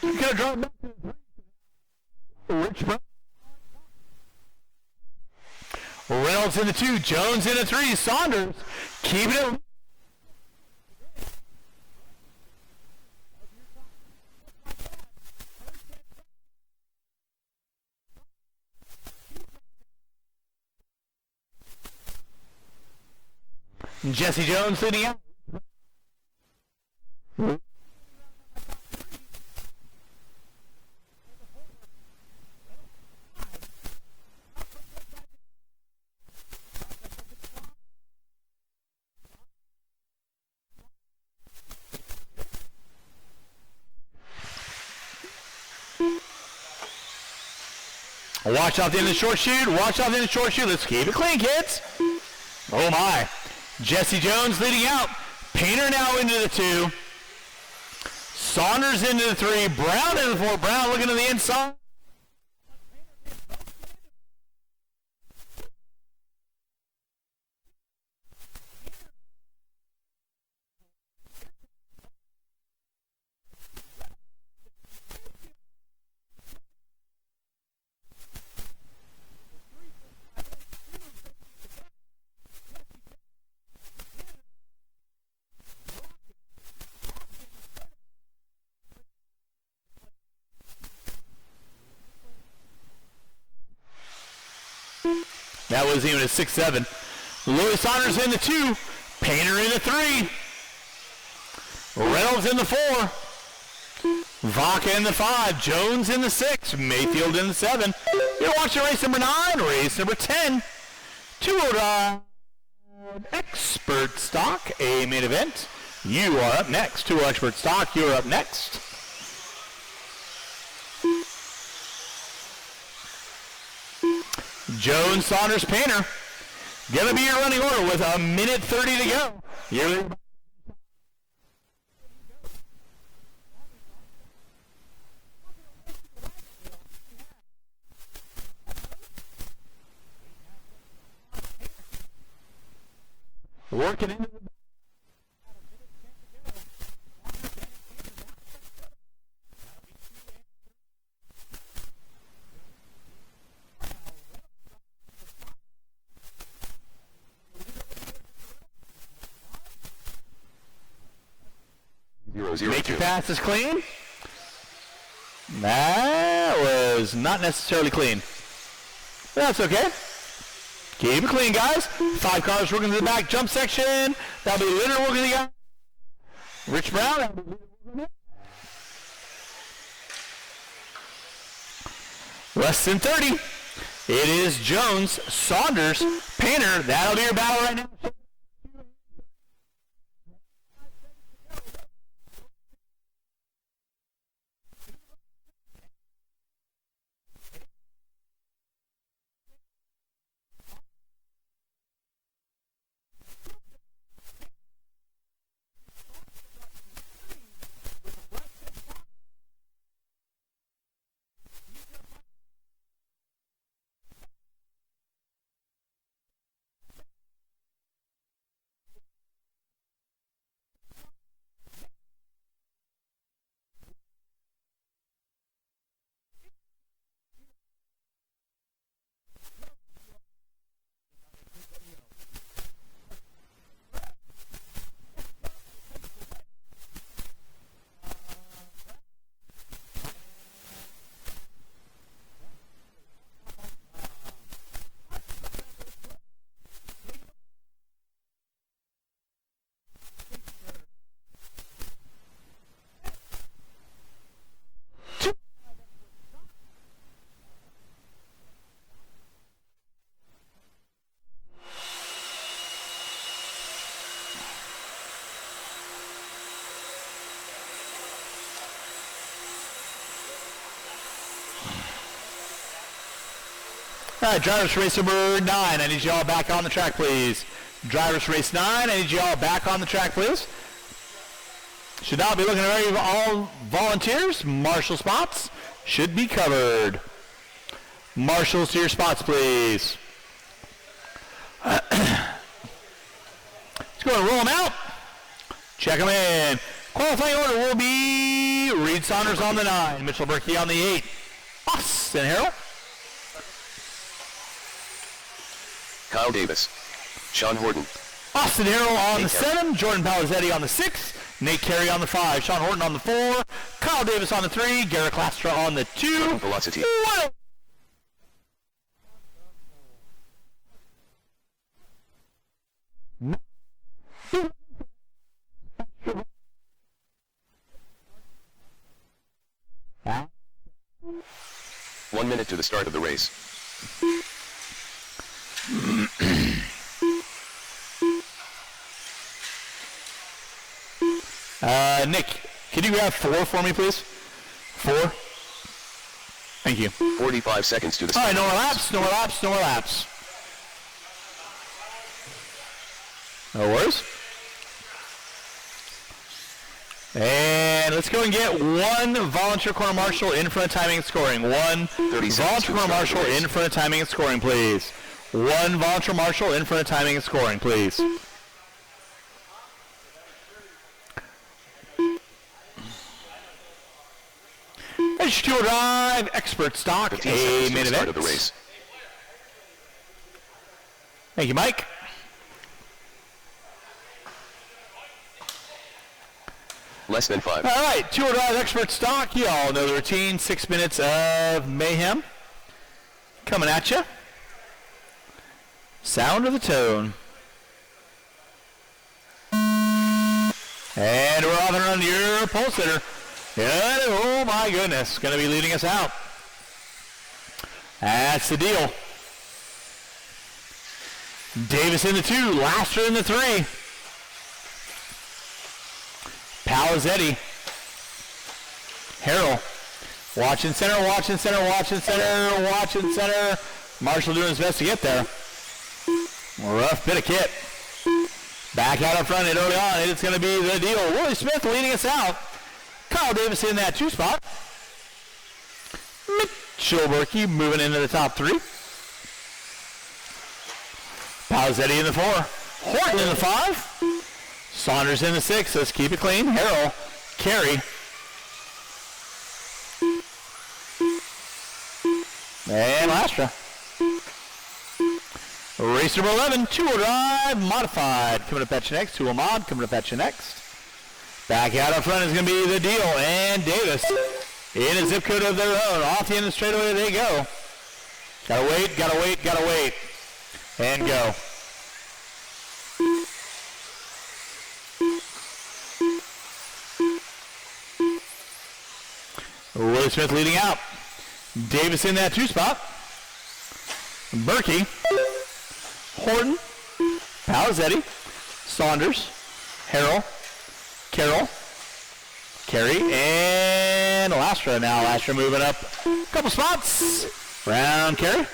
He's going to draw back to the 3. Rich Brown. Reynolds in the 2. Jones in the 3. Saunders keeping it. Jesse Jones leading out. Watch out in the short shoot. Watch out in the short shoot. Let's keep it clean, kids. Oh my. Jesse Jones leading out. Painter now into the 2. Saunders into the 3. Brown into the 4. Brown looking to the inside. That was even a 6-7. Lewis Saunders in the 2. Painter in the 3. Reynolds in the 4. Vaca in the 5. Jones in the 6. Mayfield in the 7. You're watching race number 9. Race number 10. 209 Expert Stock, a main event. You are up next. 2 Expert Stock, you're up next. Jones, Saunders, Painter. Gonna be your running order with a minute 30 to go. You're working into the 0-0-2. make your passes clean. That was not necessarily clean. But that's okay. Keep it clean, guys. 5 cars working to the back jump section. That'll be Leonard working to the guy. Rich Brown. Less than 30. It is Jones, Saunders, Painter. That'll be your battle right now. All right, drivers race number 9. I need you all back on the track, please. Drivers race 9. I need you all back on the track, please. Should not be looking at all volunteers. Marshal spots should be covered. Marshals to your spots, please. Let's go and roll them out. Check them in. Qualifying order will be Reed Saunders on the 9, Mitchell Berkey on the 8, Austin Harrell, Kyle Davis, Sean Horton, Austin Harrell on Nate the 7, Jordan Palazetti on the 6, Nate Carey on the 5, Sean Horton on the 4, Kyle Davis on the 3, Garrett Clastra on the 2. Velocity. What? 1 minute to the start of the race. Nick, can you grab 4 for me, please? 4. Thank you. 45 seconds to the All start. right, no more laps, no more laps, no more laps. No worries. And let's go and get 1 volunteer corner marshal in front of timing and scoring. 1 30 seconds volunteer to corner start the marshal race. in front of timing and scoring, please. 1 volunteer marshal in front of timing and scoring, please. H2O Drive, Expert Stock, 15 a seconds to main the start event. of the race. Thank you, Mike. Less than 5. All right, 2 Drive Expert Stock. You all know the routine. 6 minutes of mayhem coming at you. Sound of the tone. And we're off and running your pole sitter. And, oh my goodness, going to be leading us out. That's the deal. Davis in the 2, Laster in the 3. Palazetti. Harrell. Watching center, watching center, watching center, watching center. Marshall doing his best to get there. Rough bit of kit. Back out up front and early on. It's going to be the deal. Willie Smith leading us out. Kyle Davis in that 2 spot. Mitchell Berkey moving into the top 3. Palazetti in the 4. Horton in the 5. Saunders in the 6. Let's keep it clean. Harrell, Carey. And Lastra. Race number 11, 2-wheel drive, modified. Coming up at you next, 2-wheel mod, coming up at you next. Back out up front is going to be the deal. And Davis in a zip code of their own. Off the end of the straightaway they go. Gotta wait, gotta wait, gotta wait. and go. Willie Smith leading out. Davis in that 2 spot. Berkey, Horton, Palazetti, Saunders, Harrell, Carroll, Carey, and Lastra now. Lastra moving up a couple spots. Round Carey.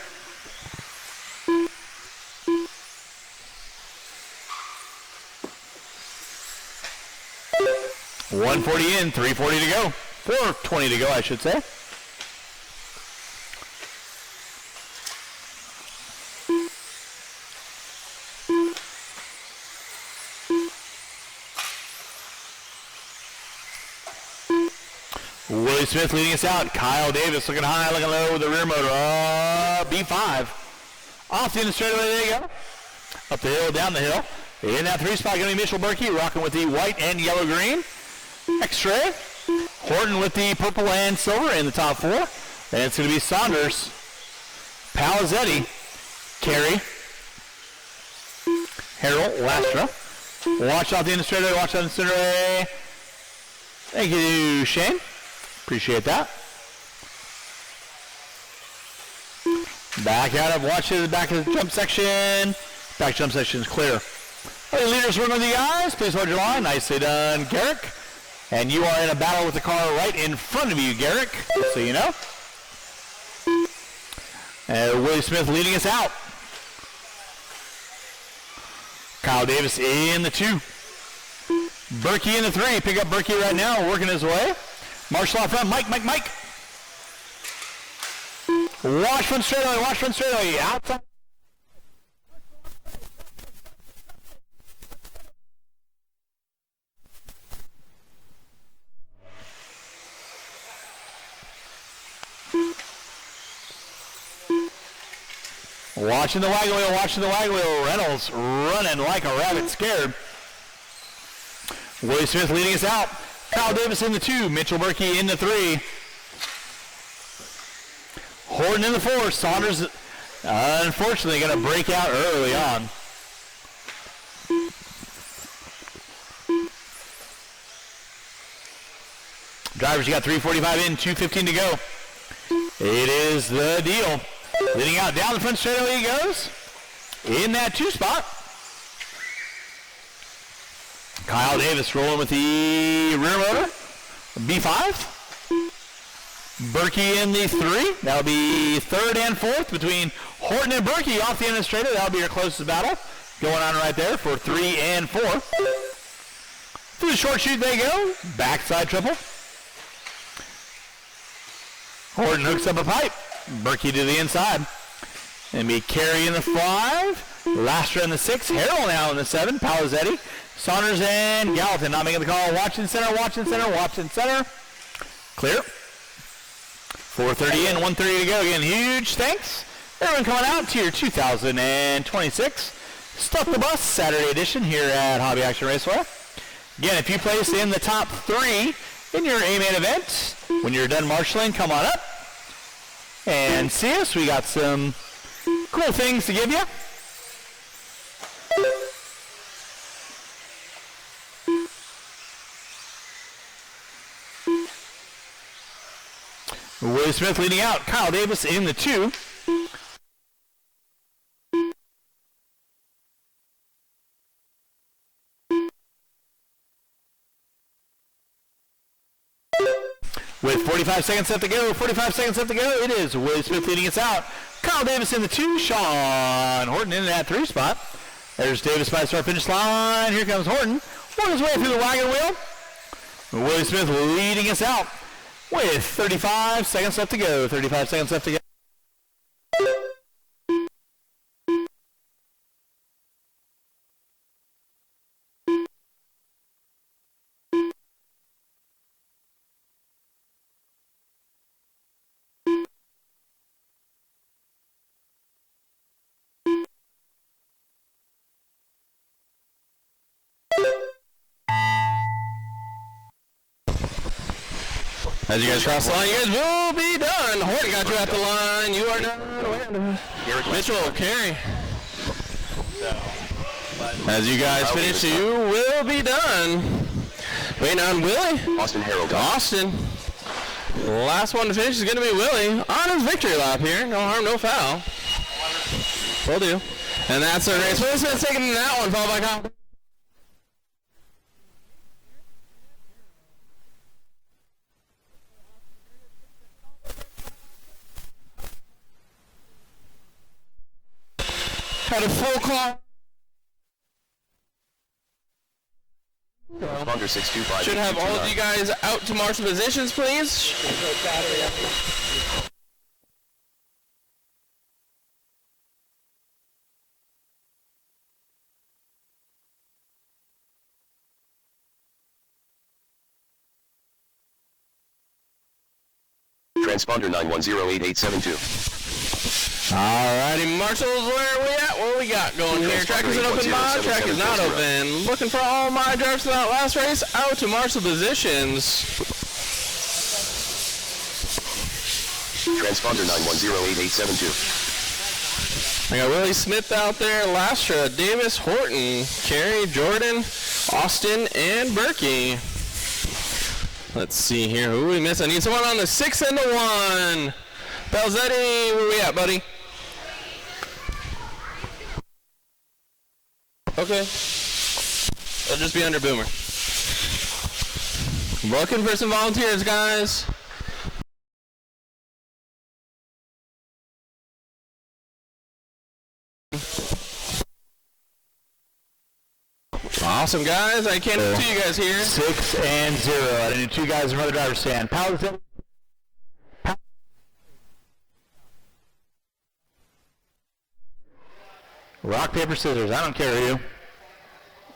.140 in, 340 to go. 420 to go, I should say. Willie Smith leading us out. Kyle Davis looking high, looking low with the rear motor. B5. Off the end of the straightaway, there you go. Up the hill, down the hill. In that 3 spot, going to be Mitchell Berkey, rocking with the white and yellow-green. X-ray. Horton with the purple and silver in the top 4. Then it's going to be Saunders, Palazetti, Carey, Harrell, Lastra. Watch out the end of the straightaway, watch out the straightaway. Thank you, Shane. Appreciate that. Back out of, watch it, back of the jump section. Back jump section is clear. Hey, leaders, working with you guys. Please hold your line. Nicely done, Garrick. And you are in a battle with the car right in front of you, Garrick, just so you know. Willie Smith leading us out. Kyle Davis in the 2. Berkey in the 3. Pick up Berkey right now, working his way. Marshall out front. Mike. Watch front straightaway. Outside. Watching the wagon wheel. Reynolds running like a rabbit scared. Willie Smith leading us out. Kyle Davis in the 2. Mitchell Berkey in the 3. Horton in the 4. Saunders, unfortunately, going to break out early on. Drivers, you got 3:45 in, 2:15 to go. It is the deal. Leading out down the front straightaway he goes. In that 2 spot. Kyle Davis rolling with the rear motor. B5. Berkey in the 3. That'll be 3rd and 4th between Horton and Berkey off the end of the straightaway. That'll be your closest battle. Going on right there for 3 and 4. Through the short chute they go. Backside triple. Horton hooks up a pipe. Berkey to the inside. And be Carey in the 5. Lastra in the 6. Harrell now in the 7. Palazetti. Saunders and Gallatin not making the call. Watching center. Clear. 4:30 in, 1:30 to go. Again, huge thanks. Everyone coming out to your 2026 Stuff the Bus Saturday edition here at Hobby Action Raceway. Again, if you place in the top 3 in your A-main event, when you're done marshalling, come on up and see us. We got some cool things to give you. Willie Smith leading out. Kyle Davis in the 2. With 45 seconds left to go, it is Willie Smith leading us out. Kyle Davis in the 2, Sean Horton in that 3 spot. There's Davis by the start finish line. Here comes Horton. Working his way through the wagon wheel. Willie Smith leading us out with 35 seconds left to go. As you guys cross the line, you guys will be done. Horton got you at the line. You are done. Mitchell, Carey. As you guys finish, you will be done. Waiting on Willie. Austin Harold. Austin. Last one to finish is going to be Willie on his victory lap here. No harm, no foul. Will do. And that's our race. Willie Smith taking that one, followed by Kyle. Had a full call. Responder 625. Should have all of you guys out to marshal positions, please. Transponder 9108872. Alrighty, marshals, where are we at? What we got going here? Track is open, my track is not open. Looking for all my drivers for that last race out to marshal positions. Transponder 9108872. I got Willie Smith out there, Lastra, Davis, Horton, Carey, Jordan, Austin, and Berkey. Let's see here. Who we miss? I need someone on the 6 and the 1. Belzetti, where we at, buddy? Okay. It'll just be under Boomer. Looking for some volunteers, guys. Awesome, guys. I can't see you guys here. 6 and 0. I need 2 guys in front of the driver's stand. Power. Rock, paper, scissors. I don't care who.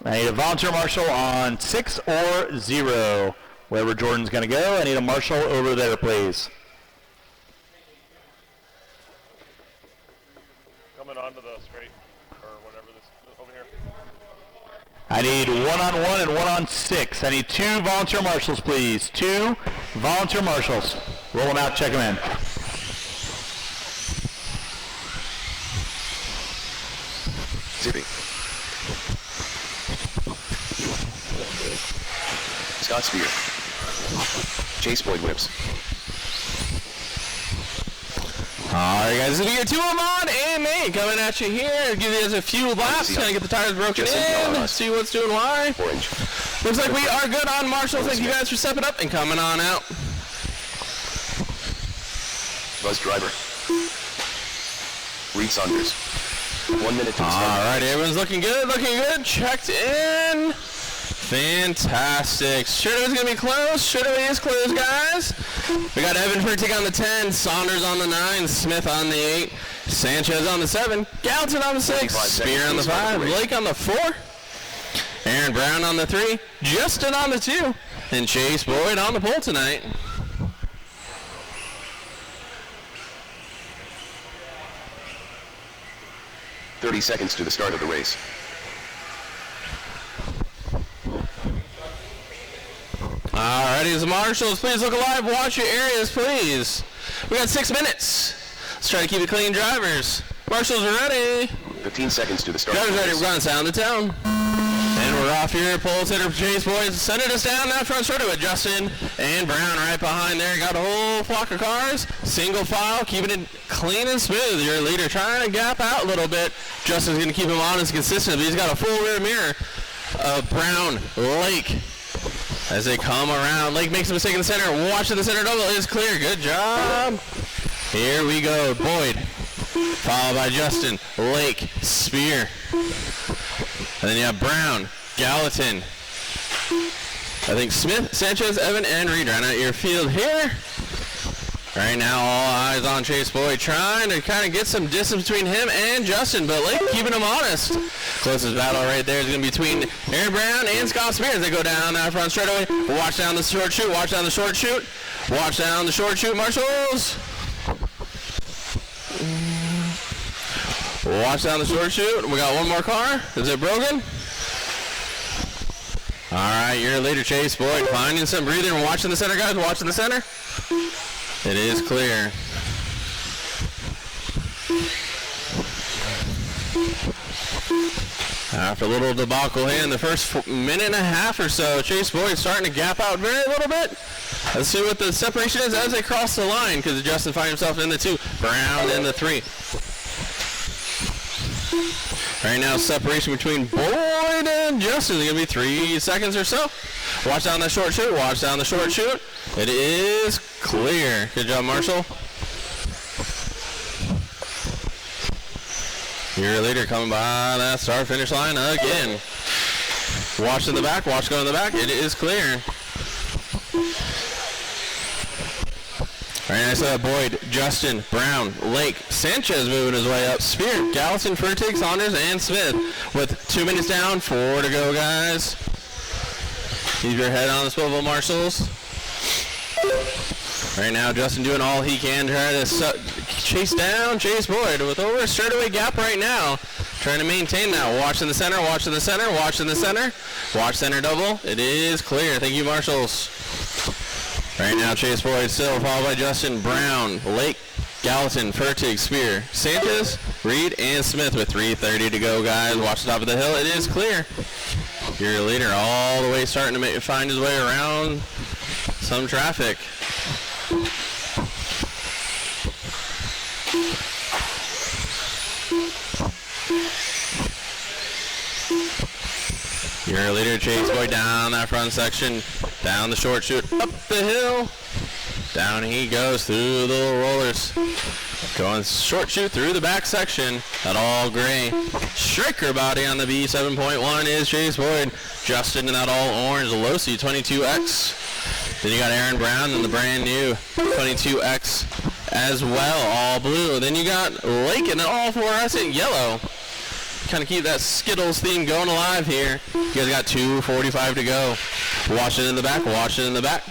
I need a volunteer marshal on 6 or 0. Wherever Jordan's going to go, I need a marshal over there, please. Coming onto the straight, or whatever this, over here. I need 1 on 1 and 1 on 6. I need 2 volunteer marshals, please. 2 volunteer marshals. Roll them out, check them in. Zippy. Scott Spear. Chase Boyd Whips. Alright, guys, this is your 2 of them on and Nate coming at you here. Give you guys a few laps, kind of get the tires broken in, see what's doing why. Orange. Looks like we are good on Marshall. Thank you guys for stepping up and coming on out. Buzz Driver. Reed Saunders. 1 minute to start. Alright, everyone's looking good, checked in. Fantastic. Shirley's going to be close. Shirley is close, guys. We got Evan Furtick on the 10, Saunders on the 9, Smith on the 8, Sanchez on the 7, Gallatin on the 6, Spear on the 5, Blake on the 4, Aaron Brown on the 3, Justin on the 2, and Chase Boyd on the pole tonight. .30 seconds to the start of the race. Alrighty, as marshals, please look alive, watch your areas, please. We got 6 minutes. Let's try to keep it clean, drivers. Marshals are ready. 15 seconds to the start. Drivers ready, we're going sound to town. And we're off here, pole sitter Chase Boyd centered us down, now front started with Justin and Brown right behind there. Got a whole flock of cars, single file, keeping it clean and smooth. Your leader trying to gap out a little bit. Justin's going to keep him honest and consistent, but he's got a full rear mirror of Brown, Lake. As they come around, Lake makes a mistake in the center. Watch the center double is clear. Good job. Here we go. Boyd, followed by Justin, Lake, Spear. And then you have Brown, Gallatin. I think Smith, Sanchez, Evan, and Reed right out your field here. Right now, all eyes on Chase Boyd, trying to kind of get some distance between him and Justin, but Lake keeping him honest. Closest battle right there is going to be between Aaron Brown and Scott Spear as they go down that front straightaway. Watch down the short shoot, watch down the short shoot. Watch down the short shoot, marshals. Watch down the short shoot. We got one more car. Is it broken? All right, your leader, Chase Boyd, finding some breathing and watching the center, guys. Watching the center. It is clear. After a little debacle here in the first minute and a half or so, Chase Boyd starting to gap out very little bit. Let's see what the separation is as they cross the line, because Justin finds himself in the 2, Brown in the 3. Right now, separation between Boyd and Justin is going to be 3 seconds or so. Watch down the short shoot. Watch down the short shoot. It is clear. Good job, Marshall. Your leader coming by that start-finish line again. Watch in the back. Watch go in the back. It is clear. Very nice Boyd, Justin, Brown, Lake, Sanchez moving his way up. Spear, Gallatin, Fertig, Saunders, and Smith with 2 minutes down, 4 to go, guys. Keep your head on the swivel, Marshals. Right now, Justin doing all he can to try to chase down Chase Boyd with over a straightaway gap right now. Trying to maintain that. Watch in the center, watch in the center, watch in the center. Watch center double. It is clear. Thank you, Marshals. Right now, Chase Boyd still followed by Justin, Brown, Lake, Gallatin, Fertig, Spear, Sanchez, Reed, and Smith with 3:30 to go, guys. Watch the top of the hill. It is clear. Your leader all the way starting to find his way around some traffic. Your leader, Chase Boyd, down that front section, down the short shoot, up the hill. Down he goes through the little rollers. Going short shoot through the back section. That all gray striker body on the B7.1 is Chase Boyd. Justin in that all orange Losi 22X. Then you got Aaron Brown in the brand new 22X as well, all blue. Then you got Lake in an all fluorescent yellow. Kind of keep that Skittles theme going alive here. You guys got 2:45 to go. Watch it in the back. Watch it in the back.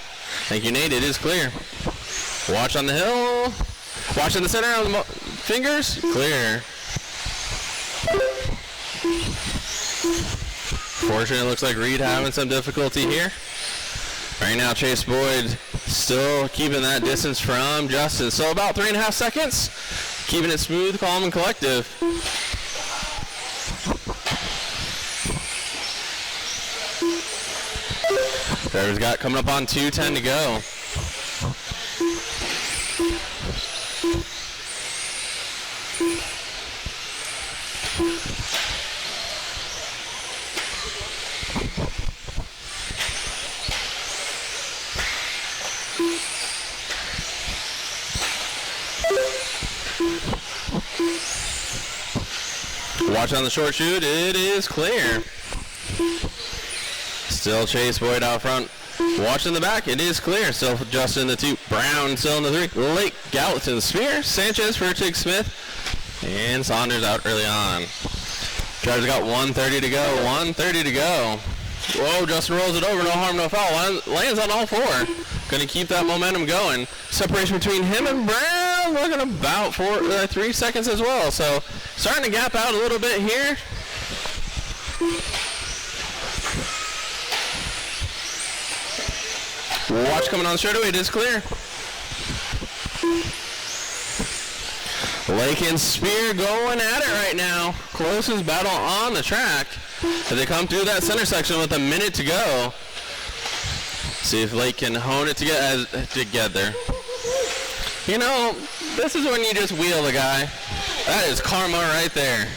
Thank you, Nate. It is clear. Watch on the hill. Watch in the center on the fingers. Clear. Fortunately, it looks like Reed having some difficulty here. Right now, Chase Boyd still keeping that distance from Justin. So about 3.5 seconds. Keeping it smooth, calm, and collective. Driver's got coming up on 2:10 to go. Watch on the short shoot. It is clear. Still Chase Boyd out front. Watch in the back. It is clear. Still Justin in the 2. Brown still in the 3. Lake, Gallatin, Spear, Sanchez, Fertig, Smith, and Saunders out early on. Driver's got 1:30 to go. 1:30 to go. Whoa, Justin rolls it over. No harm, no foul. Lands on all 4. Going to keep that momentum going. Separation between him and Brown. Looking about 3 seconds as well. So starting to gap out a little bit here. Watch coming on the straightaway. It is clear. Lake and Spear going at it right now. Closest battle on the track as they come through that center section with a minute to go. See if Lake can hone it together. You know, this is when you just wheel the guy. That is karma right there.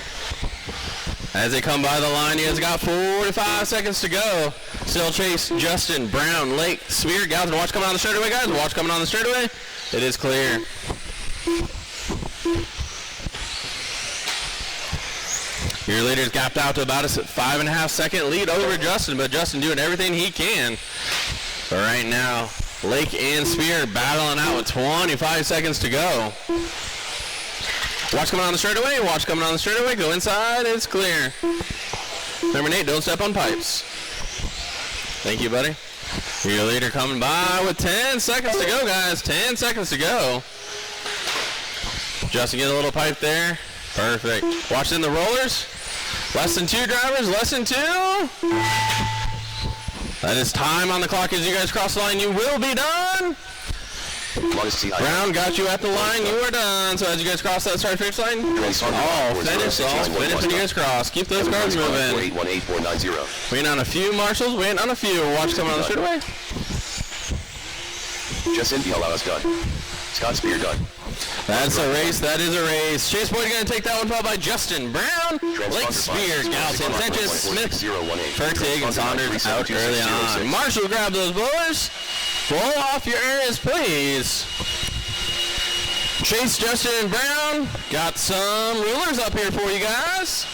As they come by the line, he has got 45 seconds to go. Still Chase, Justin, Brown, Lake, Spear, Gallatin. Watch coming on the straightaway, guys. Watch coming on the straightaway. It is clear. Your leader's gapped out to about a 5.5 second lead over Justin, but Justin doing everything he can. But right now, Lake and Spear battling out with 25 seconds to go. Watch coming on the straightaway. Watch coming on the straightaway. Go inside. It's clear. Number 8, don't step on pipes. Thank you, buddy. Your leader coming by with 10 seconds to go, guys. 10 seconds to go. Justin get a little pipe there. Perfect. Watch in the rollers. Less than 2 drivers. Less than 2. That is time on the clock as you guys cross the line. You will be done. Longest C high. Brown got you at the line. You are done. So as you guys cross that start finish line, finish when you guys cross. Keep those cars moving. 4818-490. Waiting on a few marshals. Waiting on a few. Watch coming on the straightaway. Jess Indiala is done. Scott Spear done. That's a race. That is a race. Chase Boyd going to take that one followed by Justin Brown, Blake Spear, Galton, Sanchez, Smith, Fertig, and Saunders out early on. Marshall, grab those blowers. Blow off your areas, please. Chase, Justin, and Brown got some rulers up here for you guys.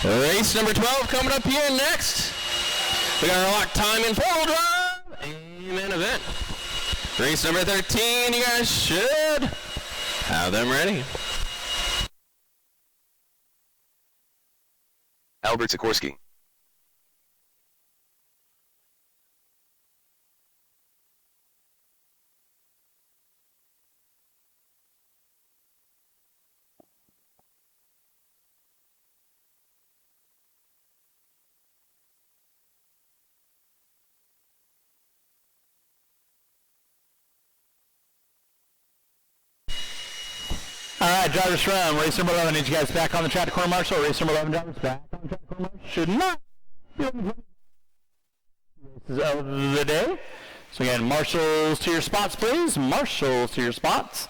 Race number 12 coming up here next. We got our lock time in four-wheel drive and main event. Race number 13, you guys should have them ready. Albert Sikorsky. All right, drivers from race number 11. Need you guys back on the track to corner marshal. Race number 11 drivers back on the track to corner marshal. Should not be on the races of the day. So again, marshals to your spots, please. Marshals to your spots.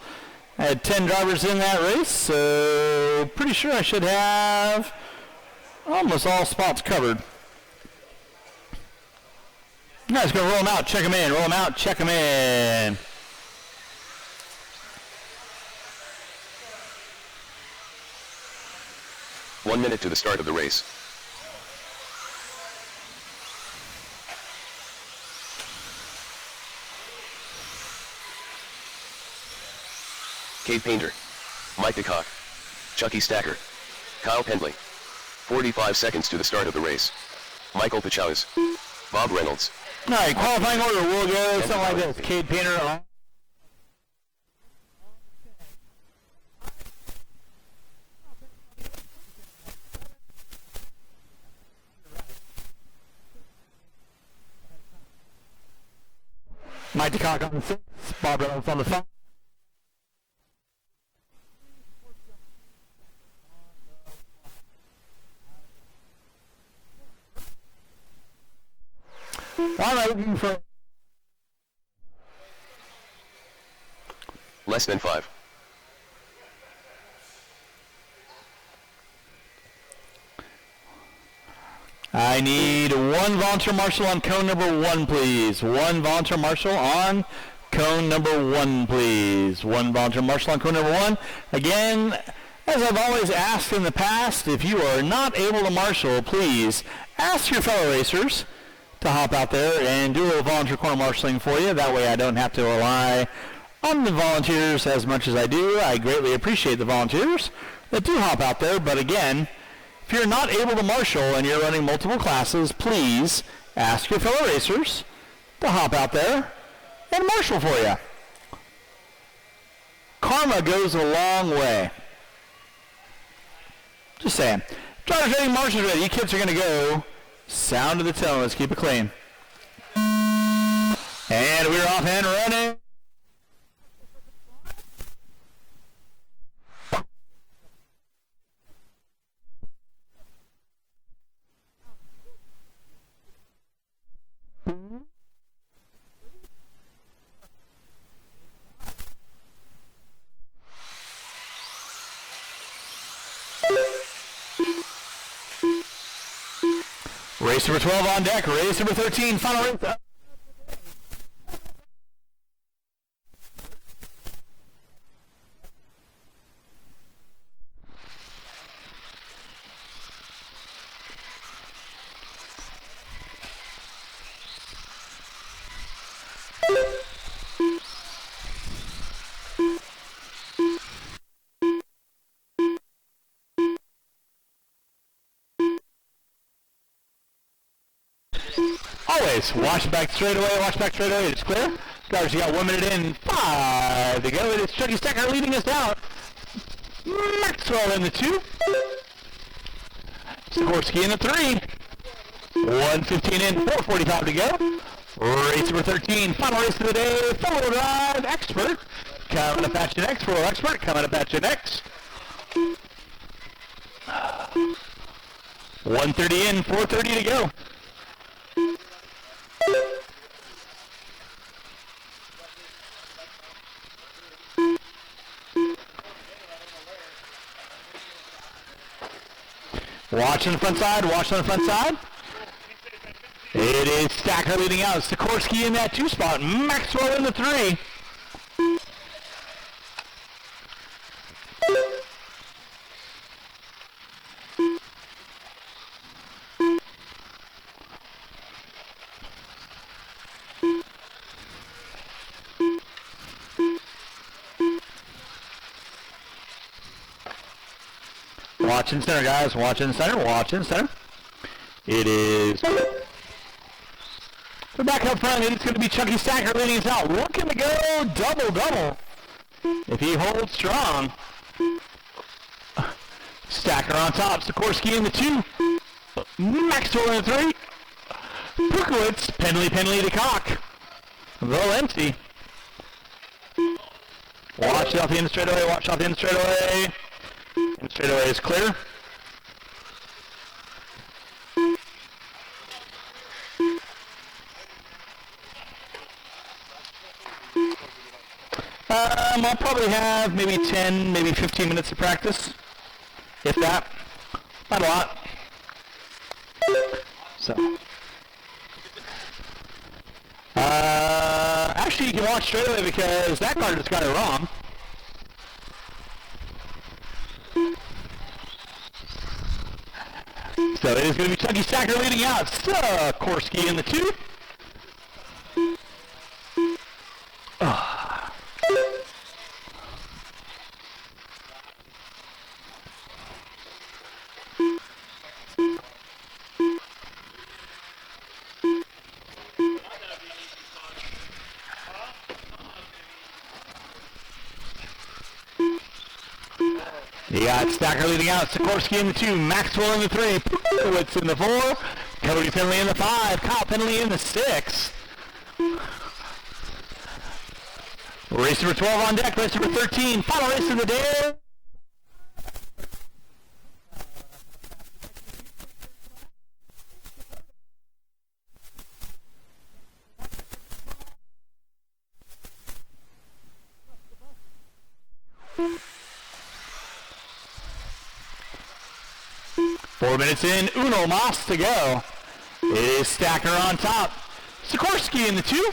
I had 10 drivers in that race, so pretty sure I should have almost all spots covered. You guys gonna roll them out, check them in. Roll them out, check them in. One minute to the start of the race. Kate Painter, Mike DeCock, Chucky Stacker, Kyle Pendley. 45 seconds to the start of the race. Michael Pachowes, Bob Reynolds. All right, qualifying order. We'll go something like this. Cade Painter on. Mike DeCock on the 6, Bob Reynolds on the 5. All right, looking for Less than 5. I need one volunteer marshal on cone number 1, please. One volunteer marshal on cone number 1, please. One volunteer marshal on cone number 1. Again, as I've always asked in the past, if you are not able to marshal, please ask your fellow racers to hop out there and do a little volunteer corner marshaling for you. That way I don't have to rely on the volunteers as much as I do. I greatly appreciate the volunteers that do hop out there, but again, if you're not able to marshal and you're running multiple classes, please ask your fellow racers to hop out there and marshal for you. Karma goes a long way. Just saying. Drivers ready, marshals ready. You kids are going to go. Sound of the tone. Let's keep it clean. And we're off and running. Race number 12 on deck. Race number 13. Final race. Always watch back straight away, it's clear. Drivers, you got 1 minute in, 5 to go. It is Chucky Stacker leading us out. Maxwell in the 2. Sikorsky in the 3. 1:15 in, 4:45 to go. Race number 13, final race of the day, four-wheel drive expert. Coming up at you next, four-wheel expert, coming up at you next. 1:30 in, 4:30 to go. Watch on the front side, watch on the front side. It is Stacker leading out. Sikorsky in that 2 spot. Maxwell in the 3. Watch in center, guys. Watch in center. Watch in center. It is. We're back up front. It's going to be Chucky Stacker leading us out. Looking to go double. If he holds strong. Stacker on top. Sikorsky in the 2. Maxwell in the 3. Pukowitz. Penley to Cock. Valenti. Watch off the end straightaway. Watch off the end straightaway. And straightaway is clear. I'll probably have maybe 10, maybe 15 minutes of practice, if that. Not a lot. So. Actually, you can watch straightaway because that car just got it wrong. So it is going to be Chucky Stacker leading out. Sikorsky in the 2. You got Stacker leading out, Sikorsky in the 2, Maxwell in the 3, Pukowitz in the 4, Cody Penley in the 5, Kyle Penley in the 6. Race number 12 on deck, race number 13, final race of the day. Four minutes in, Uno Mas to go. It is Stacker on top. Sikorsky in the 2.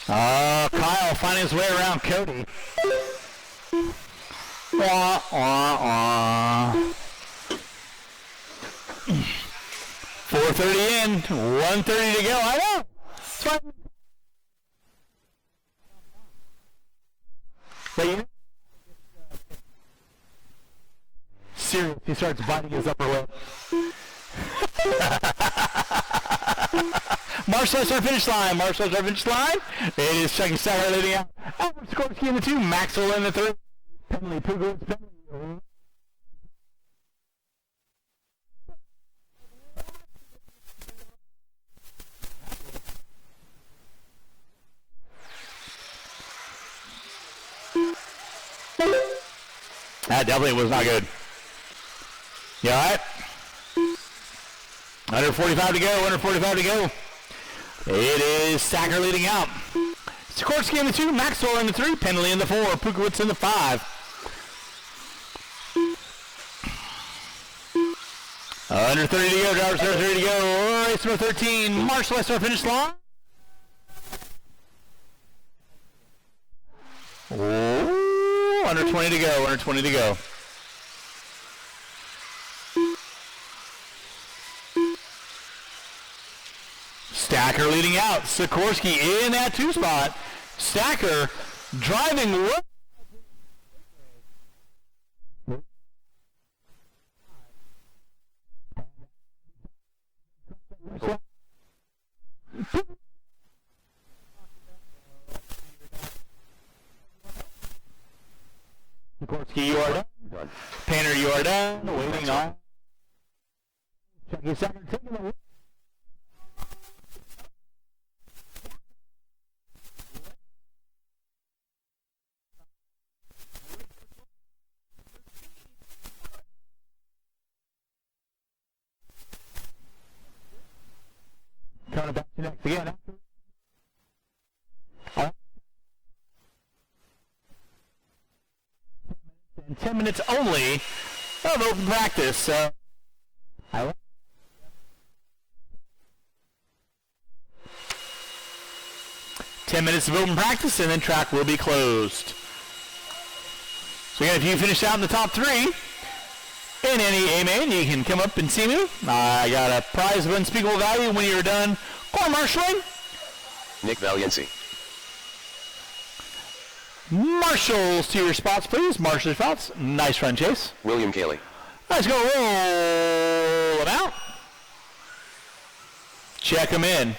Kyle finding his way around Cody. 4:30 in, 1:30 to go. I know. Serious, he starts biting his upper lip. Marshall's our finish line. It is Chucky Stacker leading out. Sikorsky in the 2, Maxwell in the 3. Penley, Pukowitz, Penley. That definitely was not good. You alright? 145 to go. It is Stacker leading out. Sikorsky in the 2, Maxwell in the 3, Penley in the 4, Pukowitz in the 5. Under 30 to go, drivers under 30 to go. Race number 13, Marshall at our finish line. Oh, under 20 to go. Stacker leading out. Sikorsky in that 2 spot. Stacker driving. Sikorsky, you are done. Painter, you are done. Waiting on. Chucky Stacker taking the lead. Coming back to next again. And 10 minutes only of open practice. So I like 10 minutes of open practice, and then track will be closed. So again, if you finish out in the top 3 in any A-main, you can come up and see me. I got a prize of unspeakable value when you're done core marshaling. Nick Valiency. Marshals to your spots, please. Marshal spots. Nice run, Chase. William Cayley. Let's go roll them out. Check them in.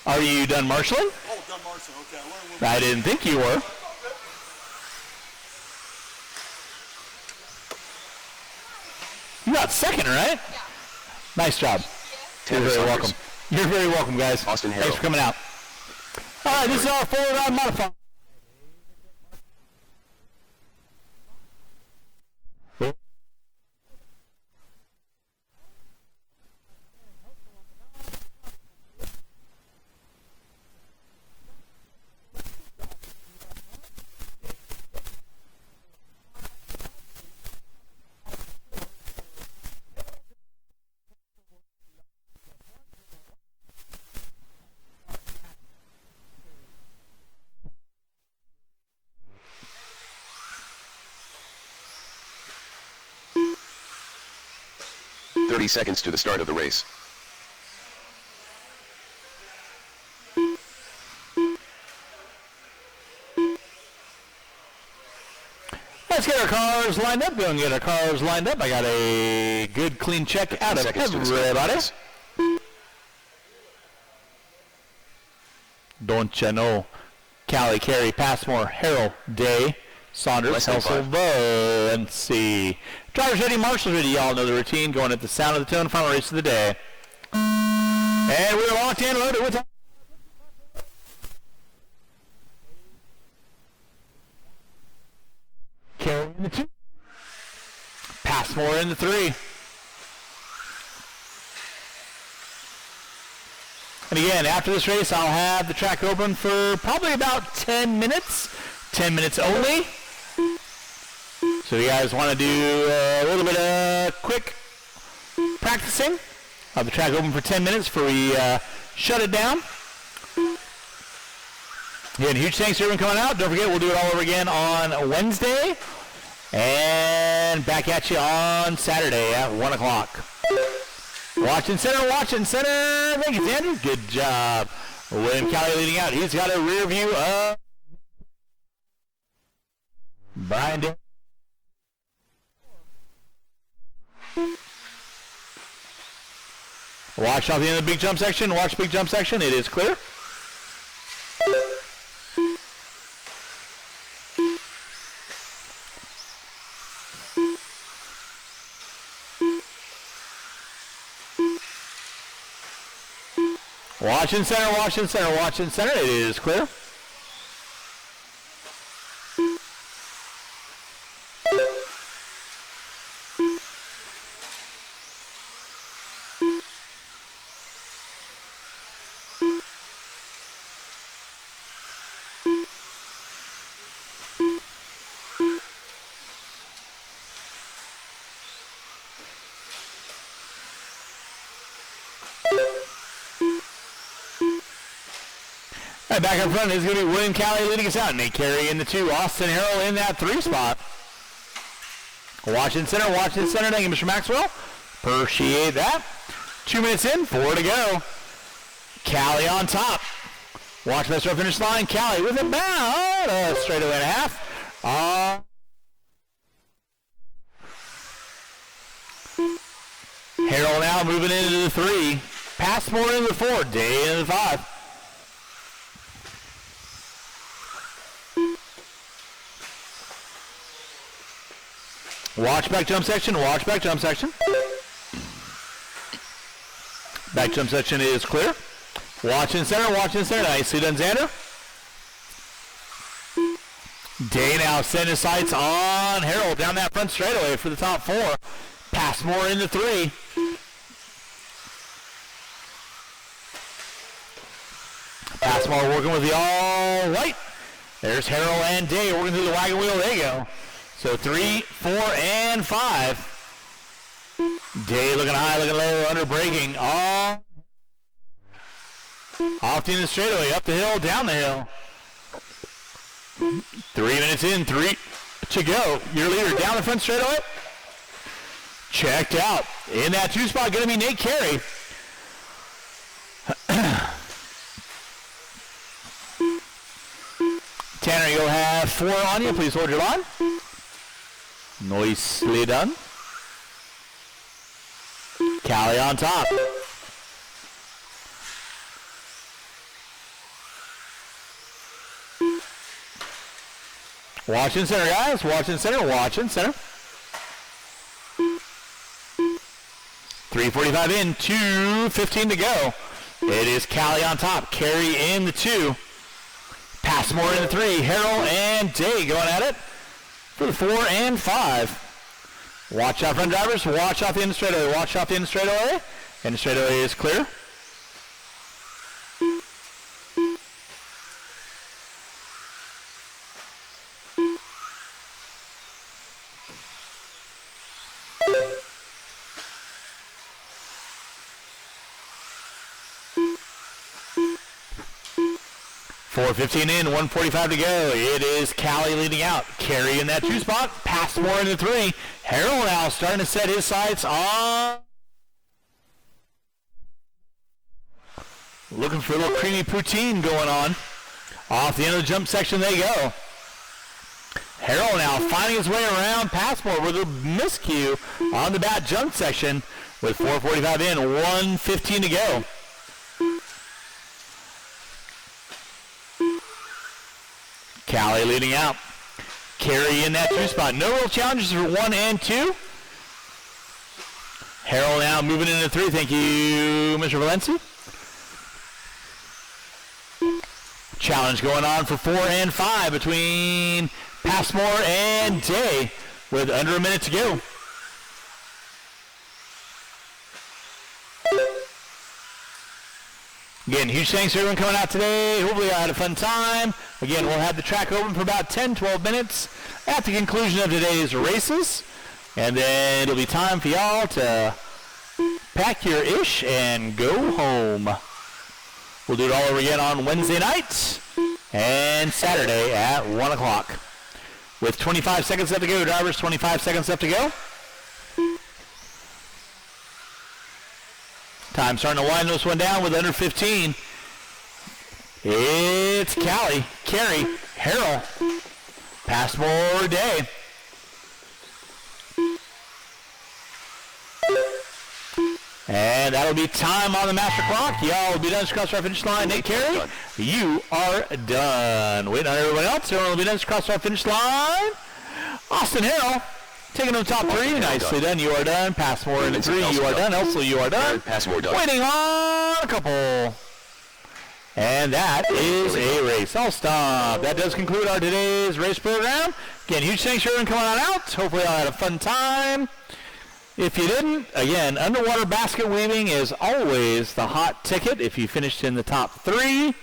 Are you done marshaling? Oh, done marshalling. Okay. I didn't think you were. You got second, right? Yeah. Nice job. You're Tanner very Saunders. welcome. You're very welcome, guys. Austin Harrell. Thanks for coming out. All right, this is our forward modifier. Seconds to the start of the race. Let's get our cars lined up. Go and get our cars lined up. I got a good clean check out of Seconds to the start of the everybody. race. Don't you know? Callie, Carey, Passmore, Harrell, Day, Saunders, Less than Helsel, Valency. Drivers ready, marshals ready. Y'all know the routine. Going at the sound of the tone. Final race of the day. And we're locked in, loaded with. Carey in the 2. Passmore in the 3. And again, after this race, I'll have the track open for probably about 10 minutes. 10 minutes only. So you guys want to do a little bit of quick practicing. I'll have the track open for 10 minutes before we shut it down. Again, huge thanks to everyone coming out. Don't forget, we'll do it all over again on Wednesday. And back at you on Saturday at 1 o'clock. Watching center, watching center. Thank you, Andrew. Good job. William Callie leading out. He's got a rear view of Brian Day. Watch off the end of the big jump section. Watch big jump section. It is clear. Watch in center, watch in center, watch in center. It is clear. Right, back up front is going to be William Callie leading us out. Nate Carey in the 2. Austin Harrell in that 3 spot. Watch in center, watch in center. Thank you, Mr. Maxwell. Appreciate that. 2 minutes in, 4 to go. Callie on top. Watch that start finish line. Callie with about a straightaway and a half. Harrell now moving into the 3. Passmore into the 4. Day into the 5. Watch back jump section. Watch back jump section. Back jump section is clear. Watch in center. Watch in center. Nicely done, Xander. Day now setting his sights on Harold down that front straightaway for the top 4. Passmore into 3. Passmore working with the all white. There's Harold and Day working through the wagon wheel. There you go. So 3, 4, and 5. Day looking high, looking low, under braking. Off the end of the straightaway, up the hill, down the hill. 3 minutes in, 3 to go. Your leader down the front straightaway. Checked out. In that 2 spot, going to be Nate Carey. Tanner, you'll have 4 on you. Please hold your line. Nicely done. Callie on top. Watch in center, guys. Watch in center. Watch in center. 3:45 in. 2:15 to go. It is Callie on top. Carey in the 2. Passmore in the 3. Harold and Day going at it for the 4 and 5. Watch out front drivers. Watch off the end straightaway. Watch off the end straightaway. End straightaway is clear. .4:15 in, 1:45 to go. It is Callie leading out. Carey in that 2 spot. Passmore in the 3. Harold now starting to set his sights on. Looking for a little creamy poutine going on. Off the end of the jump section they go. Harold now finding his way around Passmore with a miscue on the back jump section with 4:45 in, 1:15 to go. Callie leading out. Carey in that 2 spot. No real challenges for 1 and 2. Harold now moving into 3. Thank you, Mr. Valencia. Challenge going on for 4 and 5 between Passmore and Day with under a minute to go. Again, huge thanks to everyone coming out today. Hopefully I had a fun time. Again, we'll have the track open for about 10-12 minutes at the conclusion of today's races. And then it'll be time for y'all to pack your ish and go home. We'll do it all over again on Wednesday night and Saturday at 1 o'clock. With 25 seconds left to go, drivers, 25 seconds left to go. Time starting to wind this one down with under 15. It's Callie, Carey, Harold, Passmore, Day. And that'll be time on the master clock. Y'all will be done to cross our finish line. Nate Carey, you are done. Waiting on everyone else. Everyone will be done to cross our finish line. Austin Harrell taking them top 3. Nicely done. You are done. Passmore in the 3. You are done. Elsa, you are done. Passmore done. Waiting on a couple. And that is a race. I'll stop. That does conclude our today's race program. Again, huge thanks for everyone coming on out. Hopefully y'all had a fun time. If you didn't, again, underwater basket weaving is always the hot ticket if you finished in the top 3.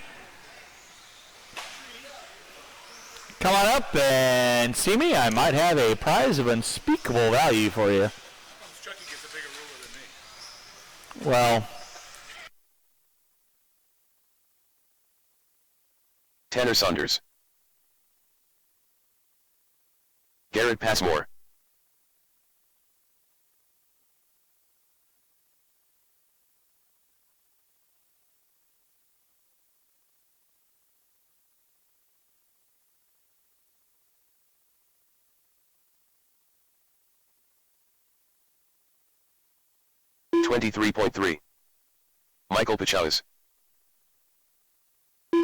Come on up and see me. I might have a prize of unspeakable value for you. Chucky gets a bigger ruler than me. Well, Tanner Saunders. Garrett Passmore. .3 Michael Pachales.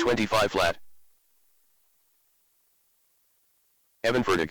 25 flat. Evan Fertig.